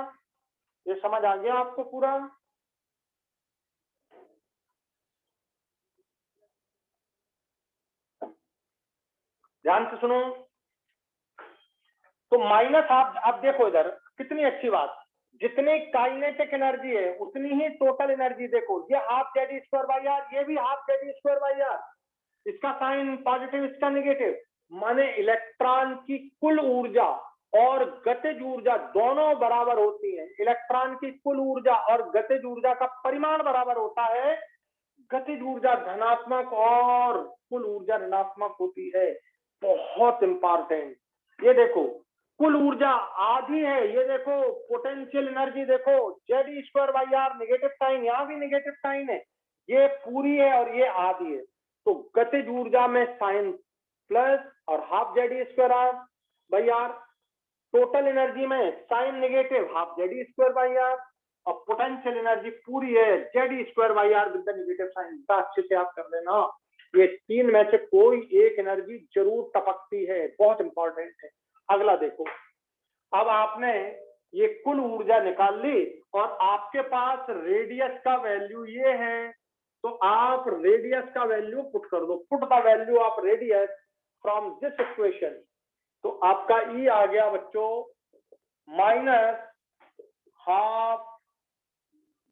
ये समझ आ गया आपको पूरा? ध्यान से सुनो। तो माइनस आप देखो इधर कितनी अच्छी बात, जितनी काइनेटिक एनर्जी है उतनी ही टोटल एनर्जी। देखो ये half Z square by R, ये भी half Z square by R, इसका साइन पॉजिटिव इसका निगेटिव, माने इलेक्ट्रॉन की कुल ऊर्जा और गतिज ऊर्जा दोनों बराबर होती है। इलेक्ट्रॉन की कुल ऊर्जा और गतिज ऊर्जा का परिमाण बराबर होता है, गतिज ऊर्जा धनात्मक और कुल ऊर्जा ऋणात्मक होती है। बहुत इंपॉर्टेंट, ये देखो कुल ऊर्जा आधी है, ये देखो पोटेंशियल एनर्जी देखो Z square by R, negative sign, यहाँ भी निगेटिव साइन है, ये पूरी है और ये आधी है। तो गतिज ऊर्जा में साइन प्लस और half Z square R by R, total energy में sign negative half Z square by R. और पोटेंशियल एनर्जी पूरी है Z²/R with the negative sign. अच्छे से आप कर लेना, ये तीन में से कोई एक एनर्जी जरूर टपकती है, बहुत इंपॉर्टेंट है। अगला देखो, अब आपने ये कुल ऊर्जा निकाल ली और आपके पास रेडियस का वैल्यू ये है, तो आप रेडियस का वैल्यू पुट कर दो, put the value of radius from this equation. तो आपका ई आ गया बच्चों -12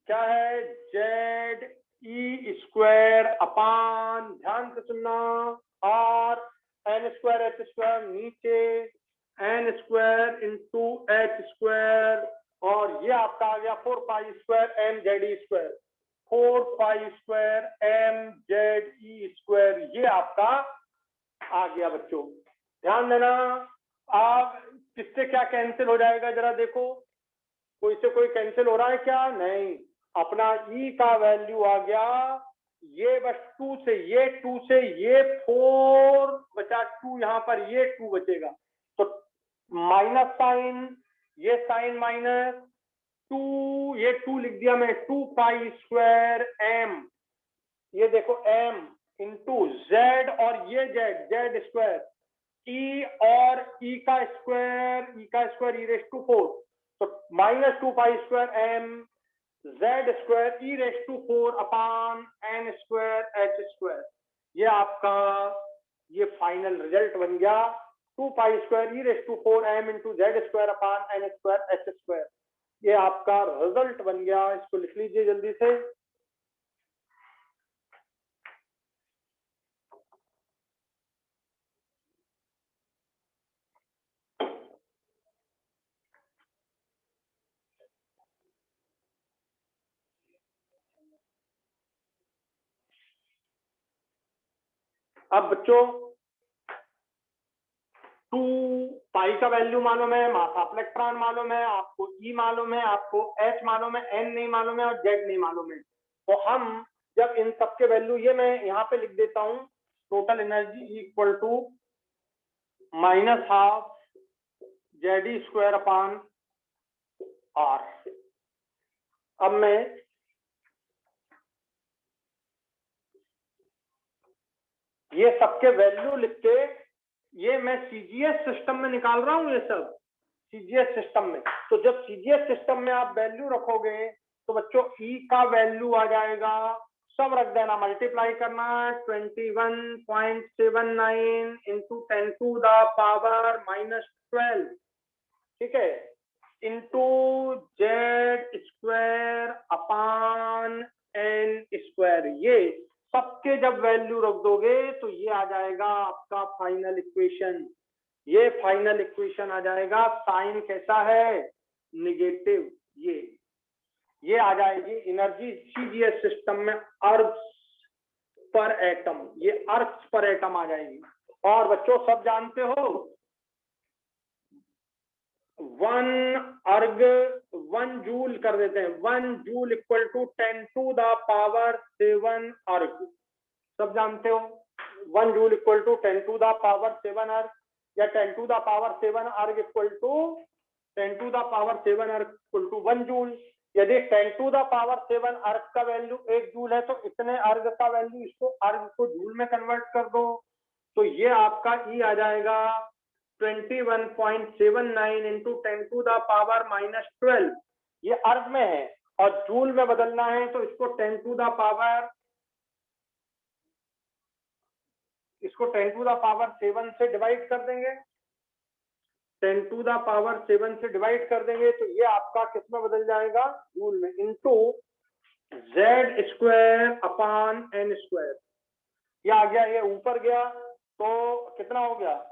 क्या है Z² अपान, ध्यान से सुनना, और N²H² नीचे, N² इंटू H², और ये आपका आ गया 4π² MZE², 4π² MZE², ये आपका आ गया बच्चों। ध्यान देना, आप किससे क्या कैंसिल हो जाएगा जरा देखो, कोई से कोई कैंसिल हो रहा है क्या? नहीं, अपना ई का वैल्यू आ गया, ये बस 2 से ये 2 से ये 4 बचा 2, यहां पर ये 2 बचेगा, तो माइनस साइन, ये साइन माइनस 2, ये 2 लिख दिया मैं, 2π² M, ये देखो M इंटू Z, और ये Z² ई और ई का स्क्वायर e⁴, तो -2π² M Z² e⁴ अपान N²H², ये आपका ये फाइनल रिजल्ट बन गया 2π² e⁴ M इंटू Z² अपान N²H², ये आपका रिजल्ट बन गया। इसको लिख लीजिए जल्दी से। अब बच्चों 2π का वैल्यू मालूम है, मास ऑफ इलेक्ट्रॉन मालूम है, आपको E मालूम है, आपको H मालूम है, N नहीं मालूम है और Z नहीं मालूम है। तो हम जब इन सबके वैल्यू, ये मैं यहाँ पे लिख देता हूँ, total energy equal to -12 ZE² upon R। अब मैं ये सबके वैल्यू लिख के, ये मैं CGS सिस्टम में निकाल रहा हूं, ये सब CGS सिस्टम में। तो जब CGS सिस्टम में आप वैल्यू रखोगे तो बच्चों E का वैल्यू आ जाएगा, सब रख देना, मल्टीप्लाई करना 21.79 इंटू 10⁻⁻12, ठीक है, इंटू Z² अपान N², ये सबके जब वैल्यू रख दोगे तो ये आ जाएगा आपका फाइनल इक्वेशन। ये फाइनल इक्वेशन आ जाएगा, साइन कैसा है? निगेटिव। ये आ जाएगी एनर्जी CGS सिस्टम में अर्थ्स पर एटम, ये अर्थ्स पर एटम आ जाएगी। और बच्चों सब जानते हो 1 जूल कर देते हैं, 1 जूल इक्वल टू 10⁻⁷ अर्ग, सब जानते हो 1 जूल इक्वल टू 10⁻⁷ अर्ग, या 10⁻⁷ अर्ग इक्वल टू 10⁻⁷ अर्ग इक्वल टू 1 जूल। यदि 10⁻⁷ अर्ग का वैल्यू 1 जूल है तो इतने अर्ग का वैल्यू, इसको अर्ग को जूल में कन्वर्ट कर दो, तो ये आपका ई आ जाएगा 21.79 इंटू 10⁻⁻12, ये अर्ग में है, और जूल में बदलना है तो इसको 10⁻7 से डिवाइड कर देंगे, 10⁻7 से डिवाइड कर देंगे तो ये आपका किस में बदल जाएगा? जूल में, इंटू Z² अपान N², ये आ गया, ये ऊपर गया तो कितना हो गया?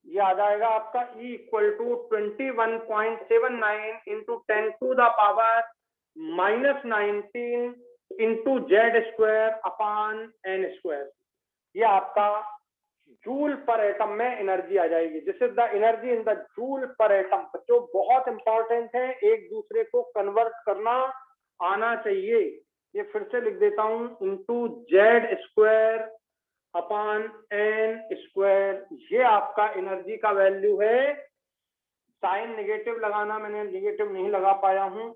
ये आ जाएगा आपका E equal to 21.79 into 10⁻⁻19 into Z² upon N², ये आपका जूल पर एटम में एनर्जी आ जाएगी। This is the energy in the joule per atom. बच्चों बहुत इंपॉर्टेंट है, एक दूसरे को कन्वर्ट करना आना चाहिए। ये फिर से लिख देता हूं, इंटू Z² अपान N², ये आपका एनर्जी का वैल्यू है। साइन नेगेटिव लगाना, मैंने नेगेटिव नहीं लगा पाया हूं,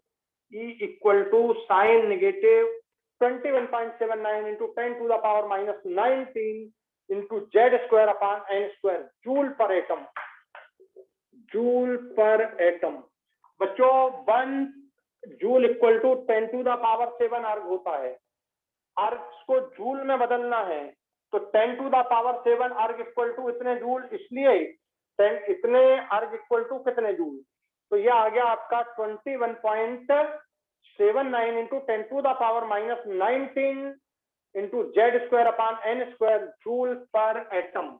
E equal to sign negative 21.79 into 10 to the power minus 19 into Z square upon N square joule per atom. Joule per atom बच्चों 1 joule equal to 10 to the power 7 erg होता है। अर्ग को जूल में बदलना है तो 10 टू द पावर 7 अर्ग इक्वल टू इतने जूल, इसलिए 10 इतने अर्ग इक्वल टू कितने जूल, तो ये आ गया आपका 21.79 into 10 to the power minus 19 into Z square upon N square joule per atom.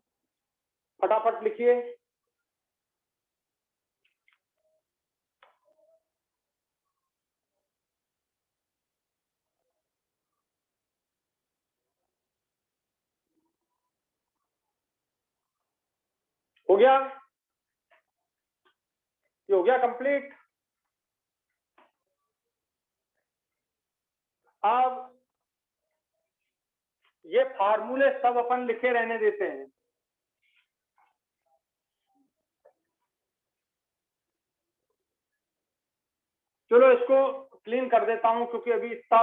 फटाफट लिखिए। हो गया, ये हो गया कंप्लीट। अब ये फार्मूले सब अपन लिखे रहने देते हैं। चलो इसको क्लीन कर देता हूं क्योंकि अभी इतना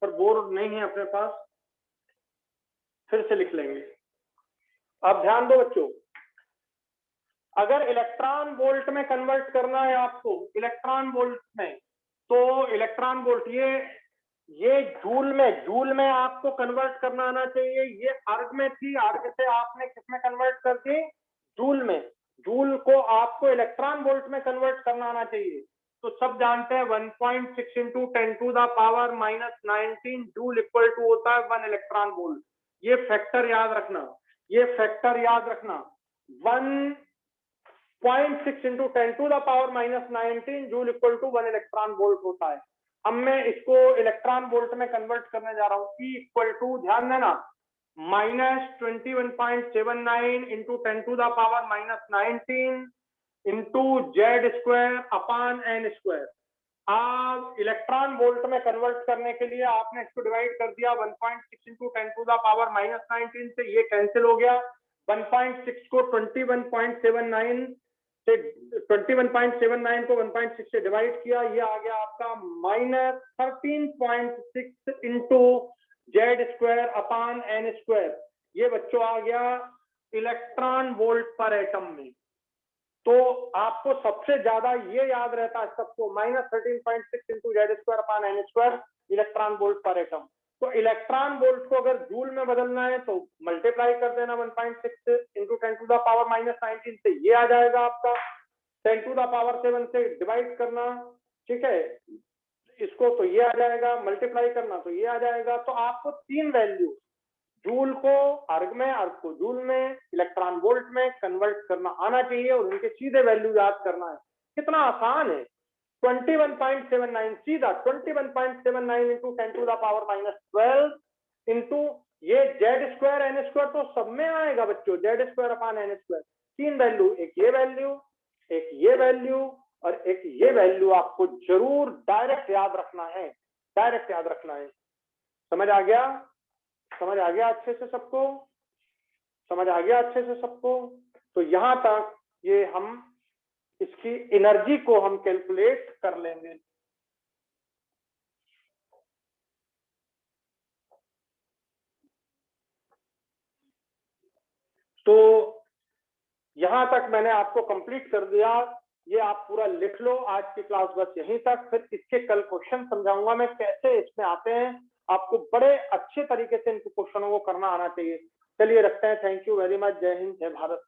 पर बोर्ड नहीं है अपने पास, फिर से लिख लेंगे। अब ध्यान दो बच्चों, अगर इलेक्ट्रॉन वोल्ट में कन्वर्ट करना है आपको, इलेक्ट्रॉन वोल्ट में, तो इलेक्ट्रॉन वोल्ट ये जूल में आपको कन्वर्ट करना आना चाहिए। ये अर्ग में थी, अर्ग से आपने किसमें कन्वर्ट कर दी, जूल में। जूल को आपको इलेक्ट्रॉन वोल्ट में कन्वर्ट करना आना चाहिए। तो सब जानते हैं 1.6 into 10 to the power minus 19 joule equal to होता है 1 इलेक्ट्रॉन वोल्ट। ये फैक्टर याद रखना, ये फैक्टर याद रखना। 1.6 into 10 to the power minus 19 joule equal to 1 electron volt होता है। अब मैं इसको इलेक्ट्रॉन वोल्ट में कन्वर्ट करने जा रहा हूँ। E इक्वल टू, ध्यान देना, minus 21.79 into 10 to the power minus 19 into Z square upon N square. अब इलेक्ट्रॉन वोल्ट में कन्वर्ट करने के लिए आपने इसको डिवाइड कर दिया 1.6 into 10 to the power minus 19 से, ये कैंसिल हो गया। 1.6 को 21.79 से 21.79 को 1.6 से डिवाइड किया, ये आ गया आपका minus 13.6 into Z square upon N square. ये बच्चों आ गया इलेक्ट्रॉन वोल्ट पर एटम में। तो आपको सबसे ज्यादा ये याद रहता है सबको, minus 13.6 into Z square upon N square electron volt per atom. तो इलेक्ट्रॉन वोल्ट को अगर जूल में बदलना है तो मल्टीप्लाई कर देना 1.6 into 10 to the power minus 19 से, ये आ जाएगा आपका 10 टू द पावर 7 से डिवाइड करना, ठीक है, इसको तो ये आ जाएगा, मल्टीप्लाई करना तो ये आ जाएगा। तो आपको तीन वैल्यू, जूल को अर्ग में, अर्ग को जूल में, इलेक्ट्रॉन वोल्ट में कन्वर्ट करना आना चाहिए और उनके सीधे वैल्यू याद करना है। कितना आसान है, 21.79 सीधा 21.79 into 10 to the power minus 12 into ये जेड स्क्वायर एन स्क्वायर, तो सब में आएगा बच्चों, Z square upon N square. तीन वैल्यू, एक ये वैल्यू, एक ये वैल्यू और एक ये वैल्यू आपको जरूर डायरेक्ट याद रखना है, डायरेक्ट याद रखना है। समझ आ गया? समझ आ गया अच्छे से सबको? समझ आ गया अच्छे से सबको? तो यहां तक ये हम इसकी एनर्जी को हम कैलकुलेट कर लेंगे। तो यहां तक मैंने आपको कंप्लीट कर दिया, ये आप पूरा लिख लो। आज की क्लास बस यहीं तक, फिर इसके कल क्वेश्चन समझाऊंगा मैं कैसे इसमें आते हैं। आपको बड़े अच्छे तरीके से इन क्वेश्चनों को करना आना चाहिए। चलिए रखते हैं, थैंक यू वेरी मच, जय हिंद जय भारत।